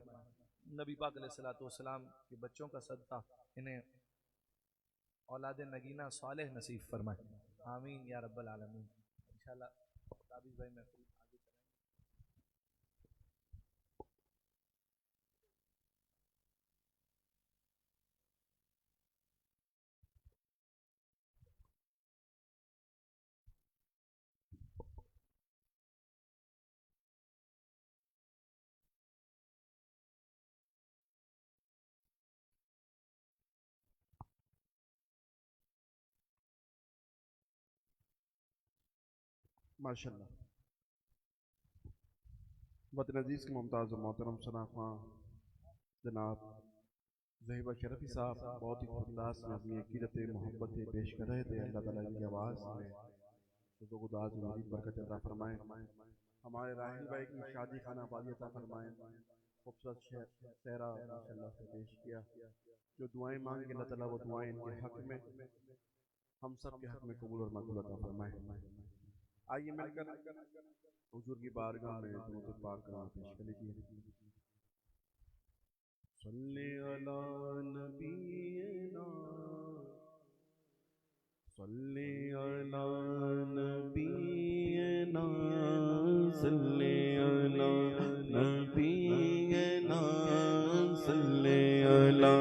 नबी पाक अलैहिस्सलातु वस्सलाम के बच्चों का सदका इन्हें औलाद नगीना सालेह नसीब फरमाए, आमीन या रब्बल आलमीन। इंशाअल्लाह ताबिज़ भाई महफूज माशाल्लाह। वतन अजीज़ के मुमताज़ मोहतरम शनाख्वां जनाब ज़हीबा शरफ़ी साहब बहुत ही अंदाज में अपनी अक़ीदत मोहब्बत पेश कर रहे थे। अल्लाह ताला की आवाज़ में शुज़ुगुदाज मज़ीद बरकत अता फरमाए। हमारे राहिल भाई की शादी खाना आबादी अता फरमाए। खूबसूरत सहरा माशाल्लाह से पेश किया। जो दुआएं मांगे अल्लाह ताला वो दुआएं इनके हक़ में, हम सब के हक़ में कबूल और मक़बूल अता फरमाए। आइए मिलकर हुजूर की बारगाह में दुरूद पाक कलाम पेश कर लीजिए। सल्ले अला नबीना, सल्ले अला नबीना, सल्ले अला नबीना, सल्ले अला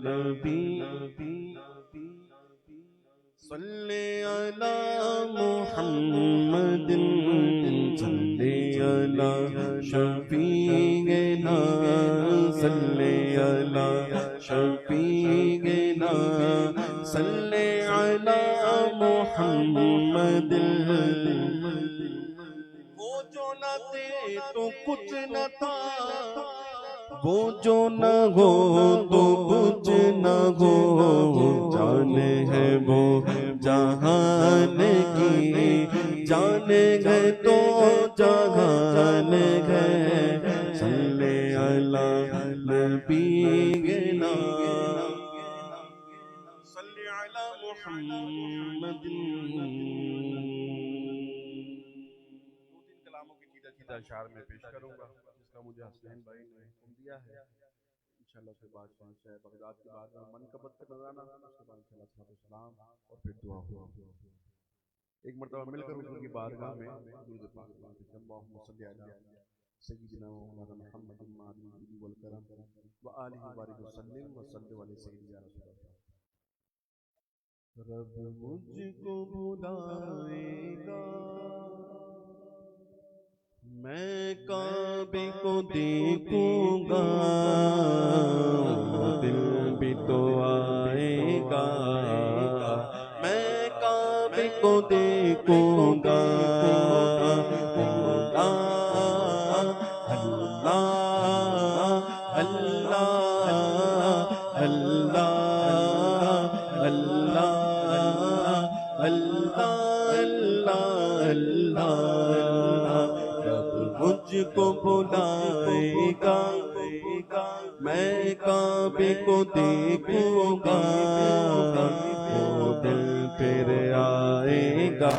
नबी, सल्ले अला मुहम्मदिन, सल्ले अला शफीना, सल्ले अला शफीना, सल्ले अला मुहम्मदिन। वो जो न थे तो कुछ न था, वो जो न हो तो कुछ न हो, जान है वो जहान की, जान गए तो जहान गए। सल्ले अला नबीना, सल्ले अला मुहम्मदिन। दो-तीन कलामों की सीधा अशार में पेश करूंगा, जिसका मुझे हसनैन भाई ने हुक्म दिया है। इंशाअल्लाह उसके बाद शाह बगदाद के बाद मनकबत का नज़राना, उसके बाद इंशाअल्लाह सलाम और फिर दुआ हुआ। एक मरतबा मिलकर हुजूर की बारगाह में दुरूद पाक अल्लाहुम्मा सल्ली अला सय्यिदिना व मौलाना मुहम्मदिन मादिल वल करम व आलिहि व बारिक वसल्लिम व सल्लि अला सय्यिदी या रसूल अल्लाह। रब मुझको बुलाएगा, मैं काबे को देखूंगा, दिल भी तो आएगा, मैं काबे को देखूंगा। अल्लाह अल्लाह अल्लाह अल्लाह अल्लाह अल्लाह अल्लाह। मुझको बुलाएगा, मैं काबे को देखूंगा, वो दिल फिर आएगा,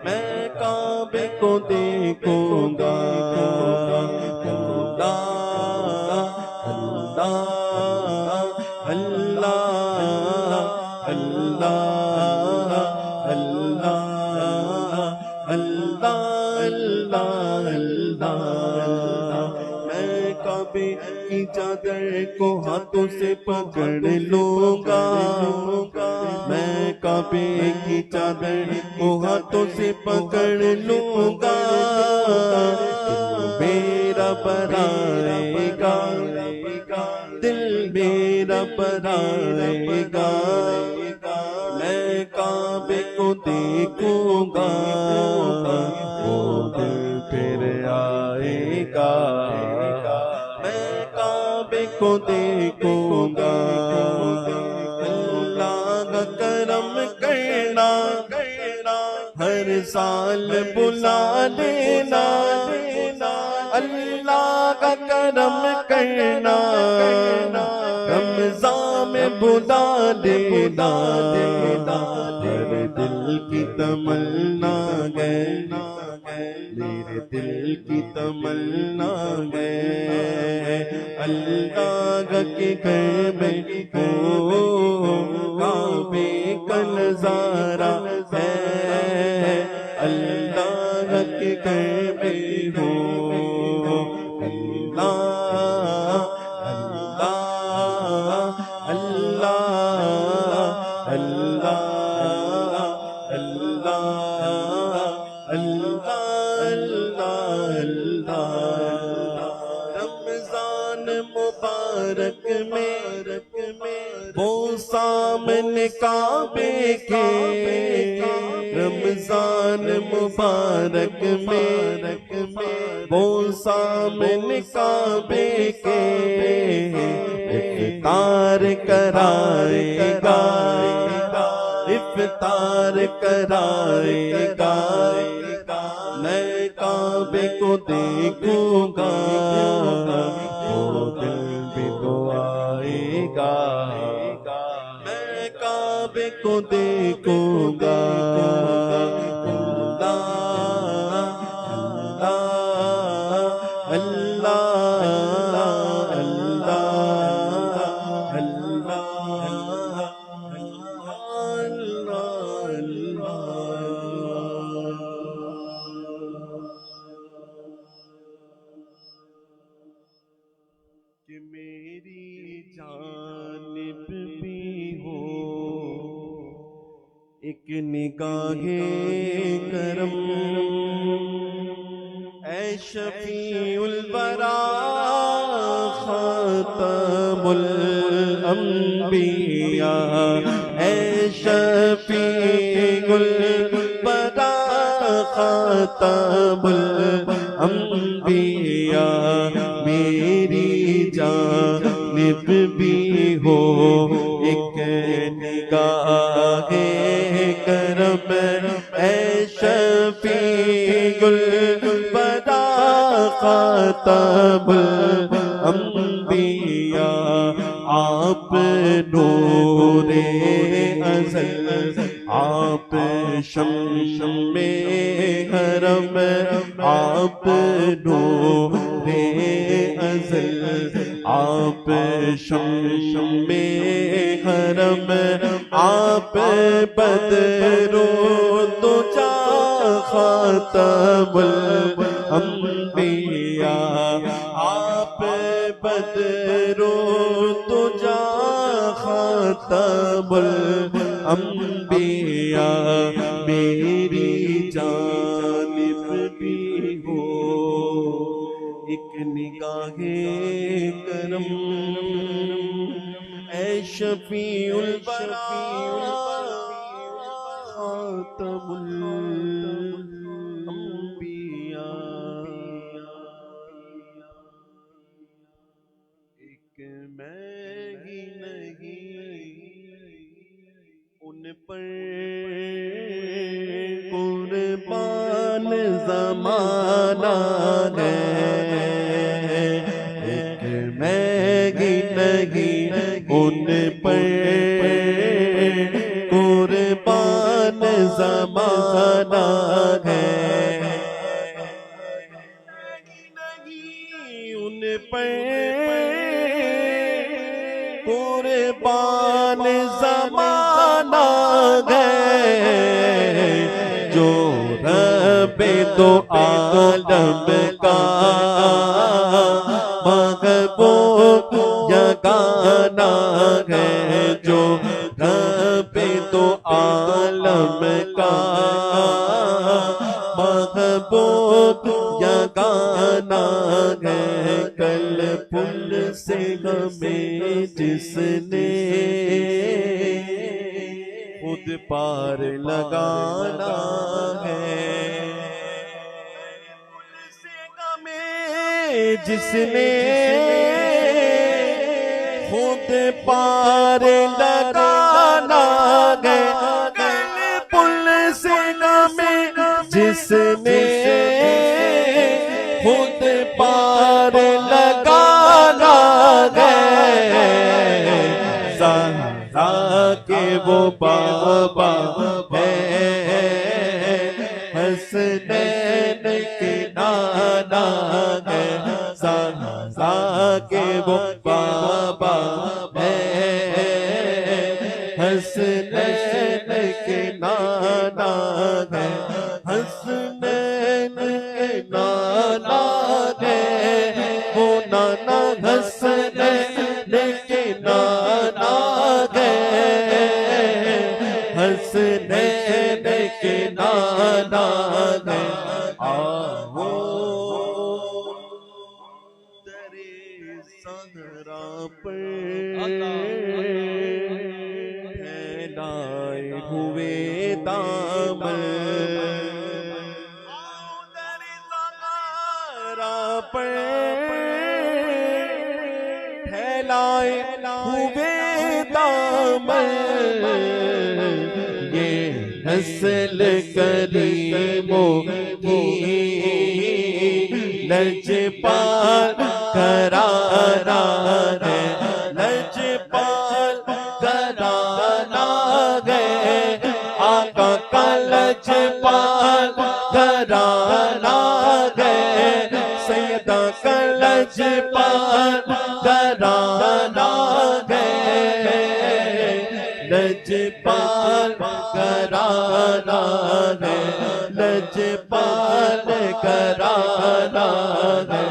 मैं काबे को देखूंगा। मैं काबे की चादर को हाथों से पकड़ लूंगा, मैं काबे की चादर को हाथों से पकड़ लूंगा। मेरा बराएगा, दिल मेरा बराएगा, मैं काबे को देखूंगा, वो दिल फिर आएगा, मैं काबे को देखूंगा। अल्लाह का करम करना, हर साल बुला लेना, अल्लाह का करम करना, रमज़ान में बुला लेना, मेरे दिल की तमन्ना गए, मेरे दिल की तमन्ना गए। अल्लाह के घर में हो काबे का नज़ारा है, अल्लाह के घर में हो रमज़ान मुबारक में वो सामने काबे के, रमज़ान मुबारक में वो सामने काबे के, इफ्तार कराएगा, इफ्तार कराएगा, मैं काबे को देखूंगा, वो दिल भी तो आएगा, मैं काबे को देखूंगा। कि मेरी जानिब भी हो एक निगाहे करम, ऐ शफीउल वरा खातमुल अंबिया, ऐ शफीउल वरा खातमुल अंबिया, मेरी जानिब भी हो एक निगाहे करम, ऐ शफीउल वरा खातमुल अंबिया, आप नूरे अज़ल, आप शम्मे हरम, आप नूरे अज़ल, आप शम्मे हरम, आप बदरो दुजा खातमुल अंबिया, आप बदरो दुजा खातमुल अंबिया, मेरी जानिब भी हो एक निगाहे करम, ऐ शफीउल वरा खातमुल अंबिया, एक मैं ही नहीं उन पर कुर्बान जमाना है, एक मैगी नहीं उन पर कुर्बान जमाना है, नहीं उन पर कुर्बान जमाना है, जो रब्बे दो आलम का महबूब यगाना है, जो रब्बे दो आलम का महबूब यगाना है, कल पुल से हमें जिसने खुद पार लगाना है, पुल से हमें जिसने खुद पार लगाना है, कल पुल से हमें जिसने खुद पार लगाना है, ज़हरा के वो बाबा है, हसनैन के नाना है, ज़हरा के वो बाबा है, हसनैन के नाना है, हसनैन के नाना है, वो नाना हसनैन के नाना है, हसनैन के नाना है, आओ दरे सहरा पर फैलाए हुए दामन, आओ दरे सहरा पर फैलाए हुए दामन, ये नस्ल करीमों की लजपाल करारा है, लजपाल करारा है, आका का लजपाल करारा है, सैयदा का लजपाल करारा है, लजपाल करारा है, लजपाल करारा है,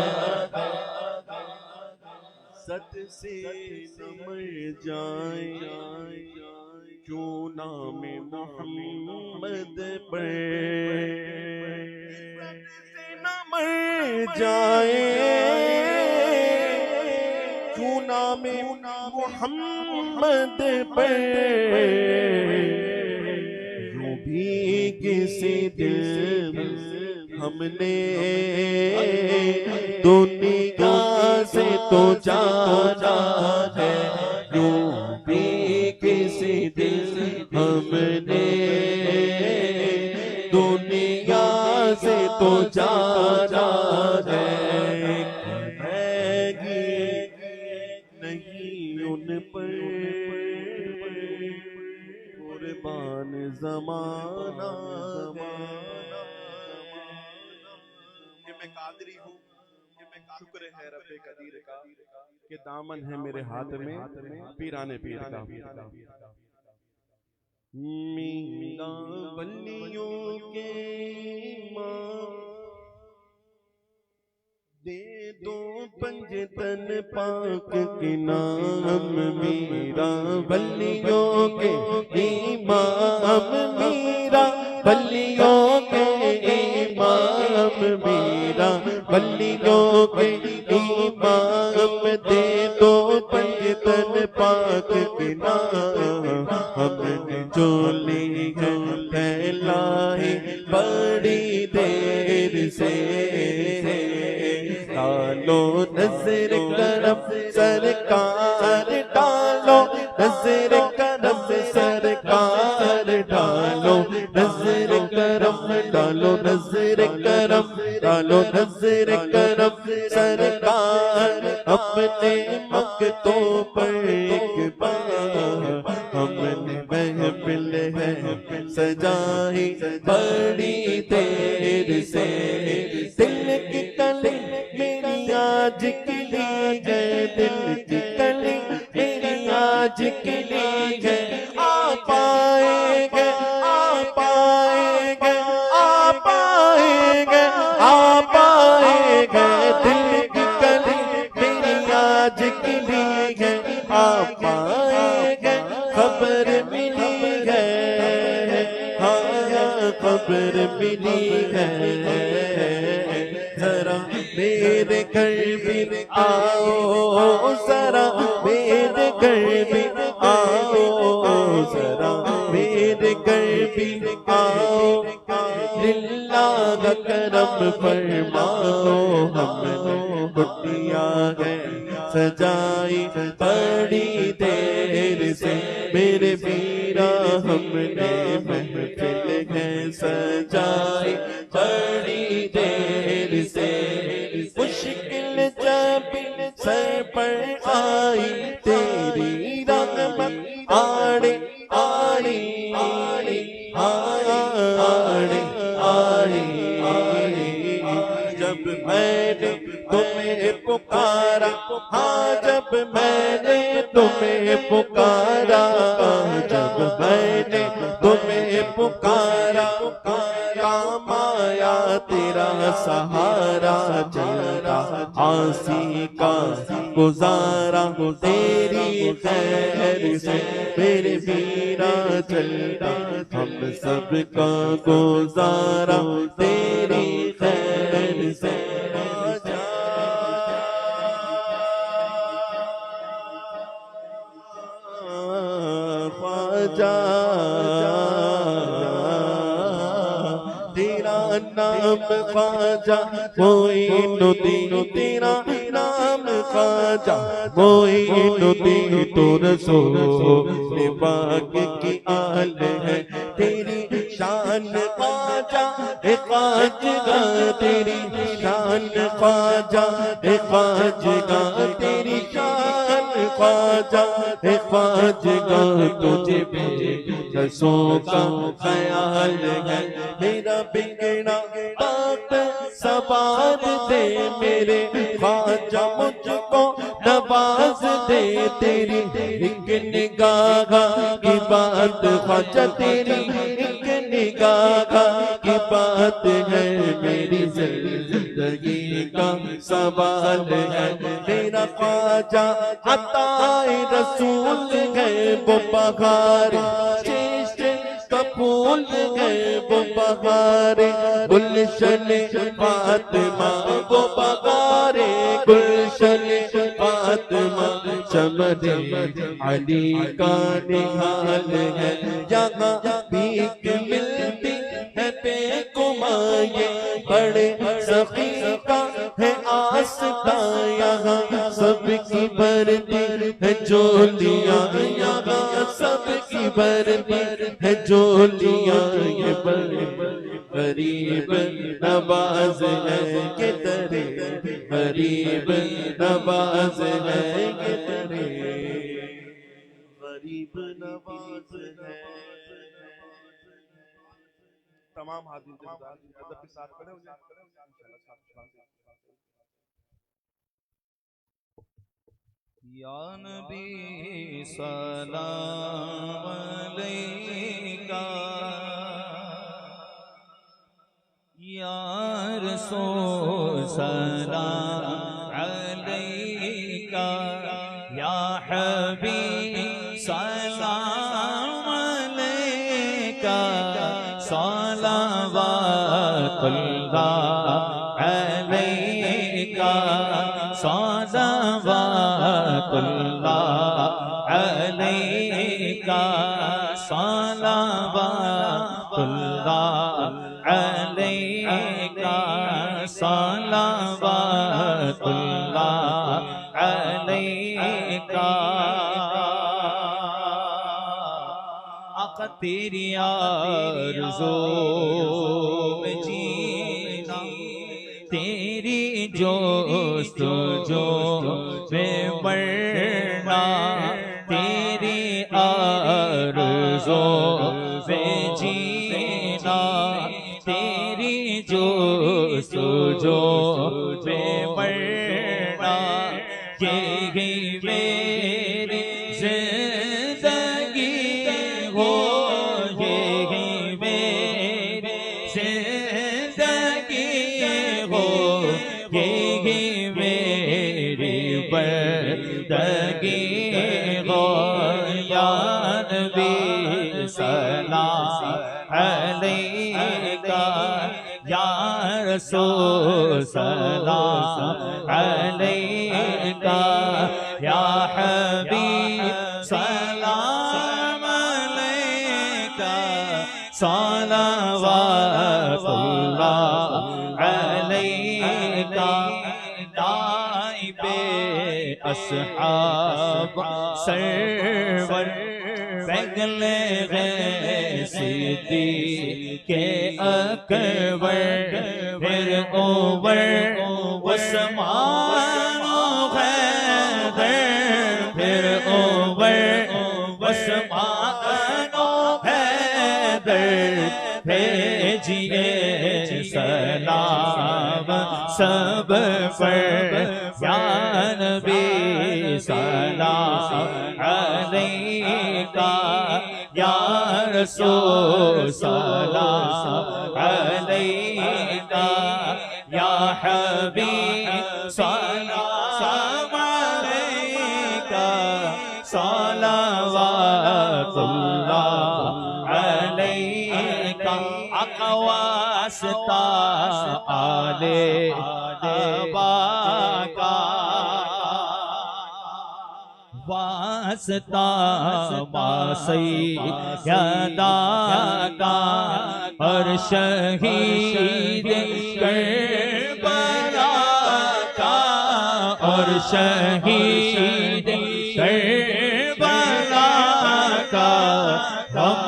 सत से न मर जाए क्यों नाम मोहम्मद पर, सत से न मर जाए क्यों नाम मोहम्मद पर, यूं भी किसी दिल हमने दुनिया से तो जाना है, यूं भी किसी दिल हमने दुनिया से तो जाना है, नहीं उन पर कुर्बान जमाना, मैं कादरी हूँ, शुक्र है रब्बे कदीर का कि दामन है मेरे हाथ में पीराने पीर का, मीरा वलियों के माँ दे दो पंजतन पाक के नाम, मीरा वलियों के इमाम, मीरा वलियों के इमाम, मीरा वलियों के इमाम, दे दो पंजतन पाक के नाम, हमने चोली फैलाई बड़ी देर से, डालो नजर करम सरकार, डालो नजर करम सरकार, डालो नजर करम, डालो डालो नजर करम, डालो नजर करम सरकार अपने मक्तों पर एक बार। हमने महफिल है सजाई बड़ी देर से, दिल की कली मेरी आज खिली है, दिल की कली मेरी आज खिली है। आ पाएंगे, आ पाएंगे, आ पाएंगे, आ पाएंगे, दिल की कली मेरी आज खिली है। आ पाएंगे, खबर मिली है, हाँ खबर मिली है। जरा मेरे घर भी आओ, जरा मेरे घर भी आओ, जरा मेरे घर भी आओ, लिल्लाह का करम फरमाओ। हमने कुटिया है सजाई बड़ी देर से, मेरे पीरा हमने महफिल है सजाई बड़ी देर से। मुश्किल जब सर पर आई तेरी रहमत आड़े आड़ी आड़ी आड़ी आड़ी, जब मैंने तुम्हें पुकारा, हाँ जब मैंने तुम्हें पुकारा, जब मैंने तुम्हें पुकारा, काम आया तेरा सहारा। चलता आसी का गुजारा तेरी खैर से, मेरे वीरा चलता हम सबका गुजारा तेरी खैर से। ख्वाजा तेरा नाम ख्वाजा मोइनुद्दीन, तेरा नाम ख्वाजा मोइनुद्दीन, तो रसूल पाक की आल है तेरी शान ख्वाजा ख्वाजगा, तेरी शान ख्वाजा ख्वाजगा, तेरी शान ख्वाजा ख्वाजगा। तुझे बेकसों का ख्याल है, मेरा बिगड़ा बात सवार दे, मेरे ख्वाजा मुझको नवाज दे। तेरी एक निगाह की बात ख्वाजा, तेरी एक निगाह की बात है, मेरी जिंदगी का सवाल है। मेरा ख्वाजा अताए रसूल है, वो बहार चेष्ट का फूल है, वो बहार गुलशन फातिमा, वो बहार गुलशन फातिमा। चमने अली का निहाल है, यहाँ भीख मिलती है बेकुमाये, बड़े सखी का है आस्था, यहाँ सबकी भरती है झोलियाँ, यहाँ सबकी भरती है झोलियाँ। ये बड़े गरीब नवाज है के तेरे, गरीब नवाज है के तेरे, गरीब नवाज है। तमाम हाजिर जनाब अदब के साथ खड़े हो जाएं इंशाल्लाह। या नबी सलाम अलैका, या रसूल सलाम अलैका, या हबीब सलाम अलैका, सलावतुल्लाह अलैका, सलावतुल्लाह अलैका, सलावतुल्लाह अलैका, सलावतुल्लाह अलैका। आका तेरी आरज़ू में जी जोस्तजो में मरना, तेरी आरज़ों में जीना, तेरी जोस्तजो में मरना, यही मेरी ज़िंदगी हो, यही मेरी ज़िंदगी हो, यही मेरी बंदगी हो। या नबी सलाम अलैका, या रसूल सलाम अलैका, या हबीब सलाम अलैका, सलावतुल्लाह अलैका। नाइबे अस्हाब सरवर पैगले गए सिद्दीक़ के अकबर, फिर ओवर उस्मान हैदर, फिर ओवर उस्मान हैदर, भेजिए सलाम सब पर, या नबी सलाम अलैका, या रसूल सलाम अलैका, या हबीब सलाम अलैका, सलावतुल्लाह अलैका। आका वास्ता आले अबा का, वास्ता सैयदा का, और शहीद करबला का, और शहीद करबला का, हम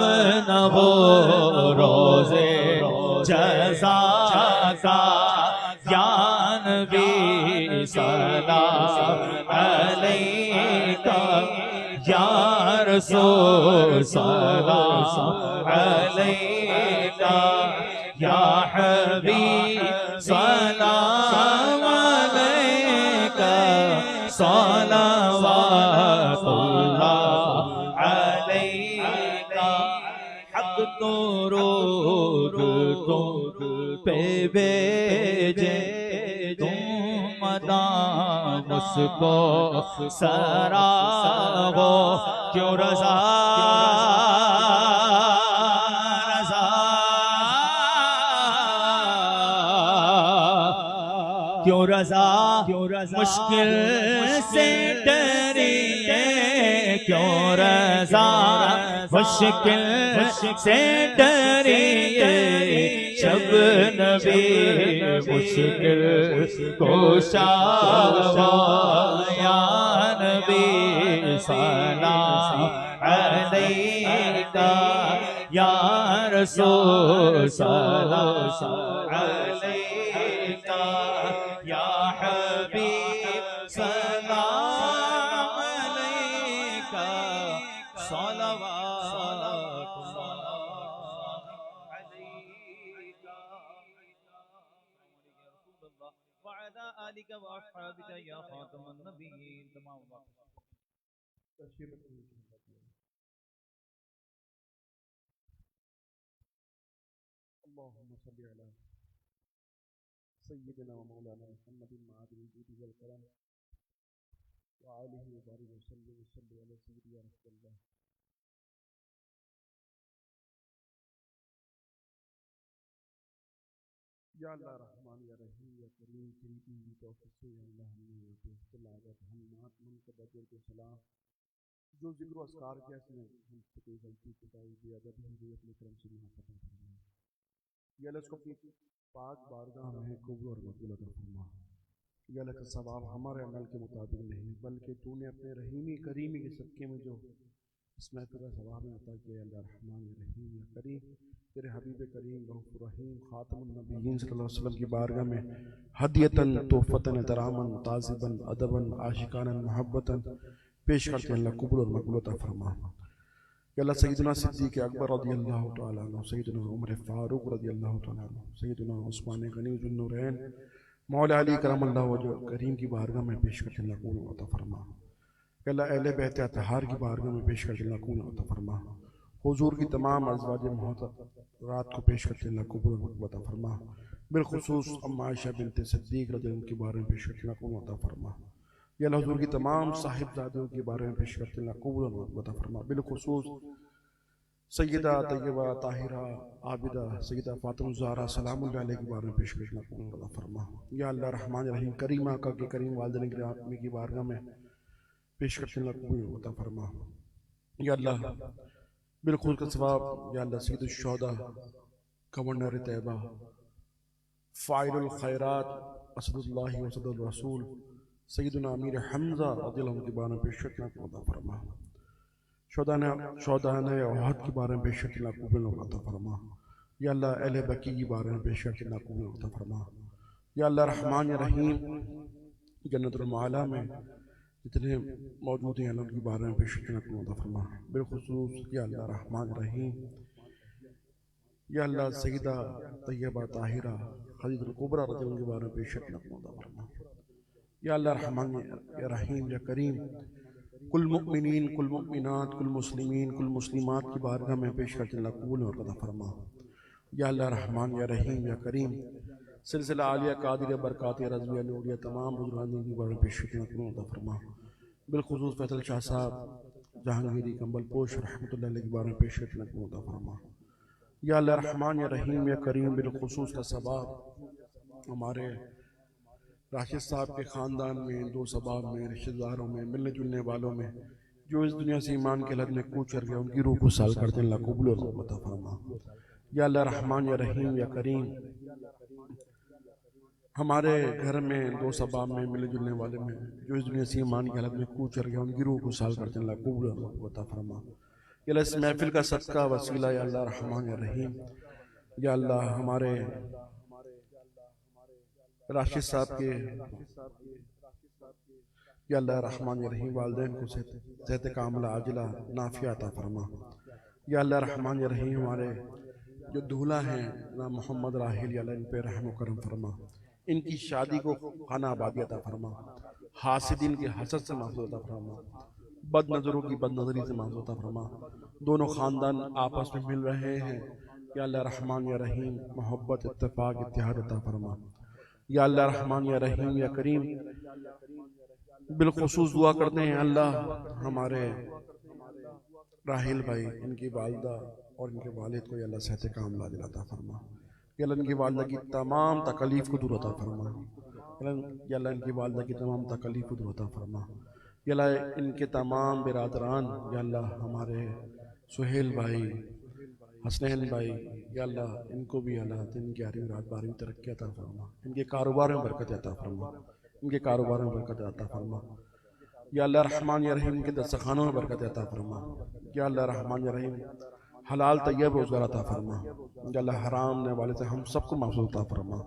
न हो रोज़े जज़ा का, या नबी सलाम अलैका, या रसूल सलाम अलैका, या हबीब सलाम अलैका, सलावतुल्लाह अलैका। हक तो रोग तुम पे भेजे, तुम मदाम उसको सरा हो, क्यों रज़ा रज़ा, क्यों रज़ा मुश्किल से डरिए, क्यों रज़ा मुश्किल से डरिए, जब नबी मुश्किल कोशा हो, या नबी सलाम अलैका, या रसूल सलाम अलैका, या हबीब सलाम अलैका, सलावतुल्लाह अलैका। वअला आलिका व अस्हाबिका या खातमुन नबिय्यीन। तमाम अल्लाहुम्मा सल्लि अला सय्यिदिना व मौलाना मुहम्मदिन मादिल जुदी वल करम व आलिहि व बारिक व सल्लि अला सय्यिदी या रसूलल्लाह। या अल्लाह रहमान या रहीम या करीम, तेरी तौफीक से या अल्लाह हमने बेइख्तिलाफ़ हम मुनक़बद के सलाम जो जिक्र अस्कार किया, इसमें हमसे कोई गलती कोताही बेअदबी हुई, अपने करम से मुआफ़ फरमा। या अल्लाह इसको अपनी पाक बारगाह में कबूल और मकबूल अता फरमा। या अल्लाह का सवाब हमारे अमल के मुताबिक नहीं, बल्कि तूने अपने रहीमी करीमी के सदक़े में जो इस महफ़िल का सवाब में अता किया, अल्लाह रहमान रहीम या करीम तेरे हबीब करीम रऊफ़ुर रहीम ख़ातमुन नबिय्यीन सल्लल्लाहु अलैहि वसल्लम की बारगाह में हदियतन तोहफ़तन तरामन ताज़िबन अदबन आशिकानन मोहब्बतन पेश करते हैं। अल्लाह कबूल और मकबूल अता फरमा। या अल्लाह सय्यदना सिद्दीक़ अकबर रज़ियल्लाहु तआला अन्हु, सय्यदना उमर फ़ारूक रज़ियल्लाहु तआला अन्हु, सय्यदना उस्मान गनी ज़ुन्नूरैन मौला अली करमल्लाहु वजहु करीम की बारगाह में पेश करते हैं। अल्लाह कबूल अता फरमा। या अल्लाह अहले बैत अतहार की बारगाह में पेश करते हैं। अल्लाह कबूल अता फरमा। हुजूर की तमाम अज़वाज मोहतरमात को पेश करते हैं। अल्लाह कबूल और मकबूल अता फरमा। बिलखुसूस अम्मा आयशा बिन्त सिद्दीक़ रज़ियल्लाहु अन्हा के बारे में पेश करते हैं। अल्लाह कबूल अता फरमा। या अल्लाह हुजूर की तमाम साहिबजादियों के बारे में पेश करते हैं। अल्लाह कबूल और मकबूल अता फरमा। बिलखुसूस सैयदा तय्यबा ताहिरा आबिदा सैयदा फातिमा ज़हरा सलामुल्लाह अलैहा के बारे में पेश करते हैं। अल्लाह कबूल अता फरमा। या अल्लाह रहमान रहीम करीमा का के करीम वालिदैन गिरामी की बारगाह में पेश करते हैं। अल्लाह कबूल अता फरमा। या अल्लाह बिल्कुल का सवाब या अल्लाह सय्यदुश शुहदा गवर्नर तैयबा फ़ाइलुल खैरात असदुल्लाह व असदुर रसूल सय्यदुना अमीर हमज़ा रज़ियल्लाहु अन्हु के बारे में पेश करते हैं। अल्लाह फरमा। शुहदाने उहद के बारे में पेश करते हैं। अल्लाह कबूल अता फरमा। या अल्लाह अहले बकी के बारे में पेश करते हैं। अल्लाह कबूल अता फरमा। या अल्लाह रहमान रहीम जन्नतुल माला में जितने मौजूद हैं अल्लाह उनके बारे में पेश करते हैं। अल्लाह फरमा। बिलखुसूस या अल्लाह रहमान रहीम या अल्लाह सय्यदा तय्यबा ताहिरा खदीजतुल कुबरा रज़ियल्लाहु अन्हा के बारे में पेश करते हैं। अल्लाह फरमा। या अल्लाह रहमान या रहीम या करीम कुल मुमिनीन कुल मुमिनात कुल मुस्लिमीन कुल मुस्लिमात की बारगाह में पेश करते हैं। अल्लाह कबूल और अता फरमा। या अल्लाह रहमान या रहीम या करीम सिलसिला आलिया कादिर बरकात रज़विया नूरिया तमाम बुजुर्गान की बारे में पेश करते हैं। अल्लाह अता फरमा। बिलखुसूस फैसल शाह साहब जहांगीरी कंबल पोश रहमतुल्लाह अलैह के बारे में पेश करते हैं। अल्लाह अता फरमा। या अल्लाह रहमान या रहीम या करीम बिलखुसूस का सबाब हमारे राशिद साहब के ख़ानदान में दो सबाब में रिश्तेदारों में मिलने जुलने वालों में जो इस दुनिया से ईमान के लद में कूच कर गया उनकी रूह को साल करते हैं। अल्लाह कबूल और मकबूल अता फरमा। या अल्लाह रहमान या रहीम या करीम हमारे घर में दो सबाब में मिलने जुलने वाले में जो इस दुनिया से ईमान की हालत में कूच कर गया उनकी रूह को साल करते हैं। अल्लाह कबूल और मकबूल अता फरमा। या अल्लाह इस महफिल का सदका वसीला या अल्लाह रहमान या रहीम या अल्लाह हमारे राशिद साहब के या अल्लाह रहमान या रहीम वालिदैन को सेहत कामिला आजिला नाफिया अता फरमा। या अल्लाह रहमान या रहीम हमारे जो दूल्हा हैं ना मोहम्मद राहिल या अल्लाह इन पे रहम करम फरमा। इनकी शादी को खाना आबादी अता फरमा। हासिदीन के हसद से महफूज अता फरमा। बद नज़रों की बद नज़री से महफूज अता फरमा। दोनों ख़ानदान आपस में मिल रहे हैं। या अल्लाह रहमान या रहीम मोहब्बत इत्तेफाक इत्तिहाद अता फरमा। या अल्लाह रहमान या रहीम या करीम बिलखुसूस दुआ करते हैं अल्लाह हमारे राहिल भाई इनकी वालदा और इनके वालिद को अल्लाह सेहत कामिला अता फरमा। या अल्लाह इनकी वालदा की तमाम तकलीफ़ को दूर अता फरमा। या अल्लाह इनकी वालदा की तमाम तकलीफ़ को दूर अता फरमा। या अल्लाह इनके तमाम बिरादरान या अल्लाह हमारे सुहेल भाई हसनैन भाई या अल्लाह इनको भी अल्लाह दिन 11वीं रात 12वीं तरक्की अता फरमा। इनके कारोबार में बरकत अता फरमा। इनके कारोबार में बरकत अता फरमा। या अल्लाह रहमान या रहीम के दस्तरखानों में बरकत अता फरमा। या अल्लाह रहमान या रहीम हलाल तैयब रोज़गार अता फरमा। या अल्लाह हराम ने वाले से हम सबको महफूज अता फरमा।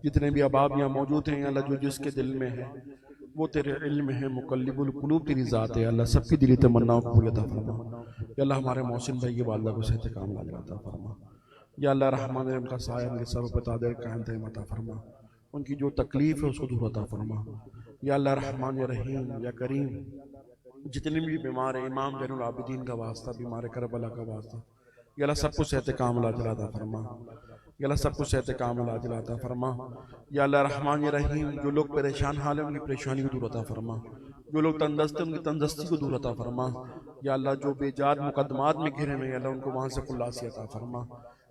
जितने भी अहबाब यहाँ मौजूद हैं अल्लाह जो जिसके दिल में है वो तेरे इल्म है मुकल्लिबुल कुलूब तेरी ज़ात है। अल्लाह सबकी दिली तमन्नाओं को पूरी अता फरमा। या अल्लाह हमारे मोहसिन भाई की वालदा को सेहत कामिला अता फरमा। या अल्लाह रहमान उनका साया उनके सर पर तादिर कायम दायम अता फरमा। उनकी जो तकलीफ़ है उसको दूर अता फरमा। या अल्लाह रहमान या रहीम या करीम जितने भी बीमार हैं इमाम ज़ैनुल आबिदीन का वास्ता बीमार करबला का वास्ता या अल्लाह सबको सेहत कामिला अता फरमा। या अल्लाह सबको सेहत कामिला अता फरमा। या अल्लाह रहमान या रहीम जो लोग परेशान हाल है उनकी परेशानी को दूर अता फरमा। जो लोग तंदस्त है उनकी तंदस्ती को दूर अता फरमा। या अल्लाह जो बेजात मुकदमात में घिरे हुए अल्लाह उनको वहाँ से खुलासी अता फरमा।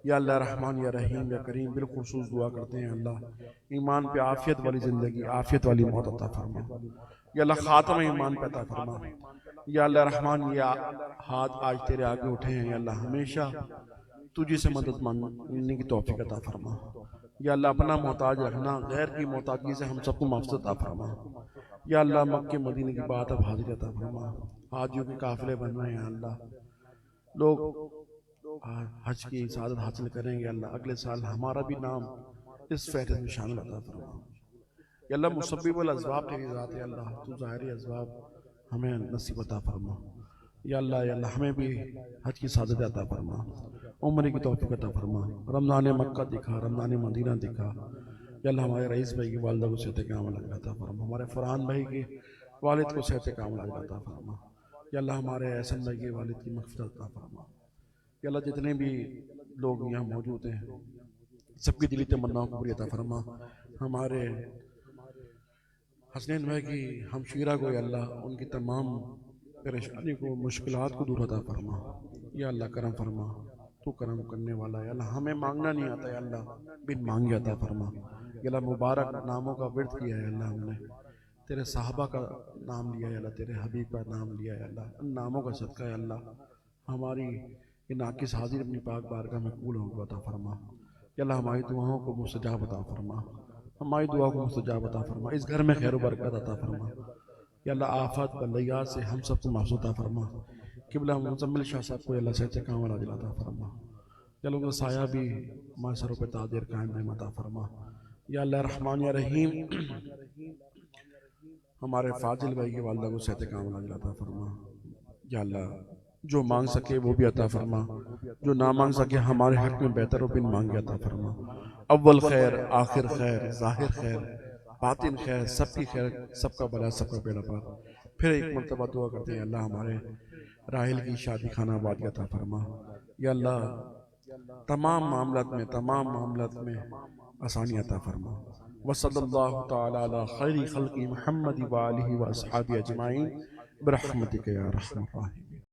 या अल्लाह रहमान या रहीम या करीम बिलखुसूस दुआ करते हैं अल्लाह ईमान पे आफियत वाली ज़िंदगी आफियत वाली मौत अता फरमा। या अल्लाह ख़ात्मा ईमान पे अता फरमा। या अल्लाह रहमान या हाथ आज तेरे आगे उठे हैं या अल्लाह हमेशा तुझी से मदद मांगने की तौफीक अता फरमा। या अल्लाह अपना मोहताज रखना गैर की मोहताजी से हम सबको मफ़सद अता फरमा। या अल्लाह मक्के मदीने की बात अब हाजिर अता फरमा। हाजियों के काफ़िले बन रहे हैं अल्लाह लोग हज की सादत हासिल करेंगे अल्लाह, अगले साल हमारा भी नाम इस फहरिस्त में शामिल अता फरमा। या अल्लाह मुसब्बिबुल अस्बाब तेरी ज़ात है अल्लाह, तू ज़ाहिरी अस्बाब हमें नसीब अता फरमा। या अल्लाह हमें भी हज की सादत अता फरमा, उम्र की तौफीक अता फरमा। रमज़ान मक्का दिखा, रमज़ान मदीना दिखा। या अल्लाह हमारे रईस भाई की वालिदा को सेहत कामिल अता फरमा, हमारे फरहान भाई के वालिद को सेहत कामिल अता फरमा। या अल्लाह हमारे एहसन भाई के वालिद की मग़फ़िरत अता फरमा। या अल्लाह जितने भी लोग यहाँ मौजूद हैं सबकी दिली तमन्नाओं को पूरी अता फरमा। हमारे हसनैन भाई की हमशीरा को या अल्लाह उनकी तमाम परेशानी को, मुश्किलात को दूर अता फरमा। या अल्लाह करम फरमा, तू करम करने वाला है अल्लाह, हमें मांगना नहीं आता है अल्लाह, बिन मांगे अता फरमा। या अल्लाह मुबारक नामों का विर्द किया है अल्लाह, हमने तेरे साहबा का नाम लिया है अल्लाह, तेरे हबीब का नाम लिया है अल्लाह, उन नामों का सदका है अल्लाह हमारी ये नाकिस हाजिर अपनी पाक बारगाह में कबूल होकर अता फरमा। या अल्लाह हमारी दुआओं को मुस्तजाब अता फरमा, हमारी दुआ को मुस्तजाब अता फरमा। इस घर में खैर व बरकत अता फरमा। या अल्लाह आफत बलैयात से हम सबको महफूज़ अता फरमा। क़िबला मुज़म्मिल शाह साहब को अल्लाह से कामल अता फरमा। या अल्लाह साया भी हमारे सरों पर तादिर कायम रहम अता फरमा। या अल्लाह रहमान या रहीम हमारे फाजिल भाई की वालिदा को सेहत कामिल अता फरमा। या अल्लाह जो मांग सके वो भी अता फरमा, जो ना मांग सके हमारे हक में बेहतर हो बिन मांगे अता फरमा। अव्वल खैर, आखिर खैर, ज़ाहिर खैर, बातिन खैर, सबकी खैर, सबका भला, सबका बेड़ा पार। फिर एक मरतबा दुआ करते हैं अल्लाह हमारे राहिल की शादी खाना आबादी अता फरमा। या अल्लाह तमाम मामलात में आसानी अता फरमा। वसल्लल्लाहु तआला अला खैरी खल्क़ि मुहम्मद व आलिहि व अस्हाबी अजमाइन बिरहमतिक या रहमान।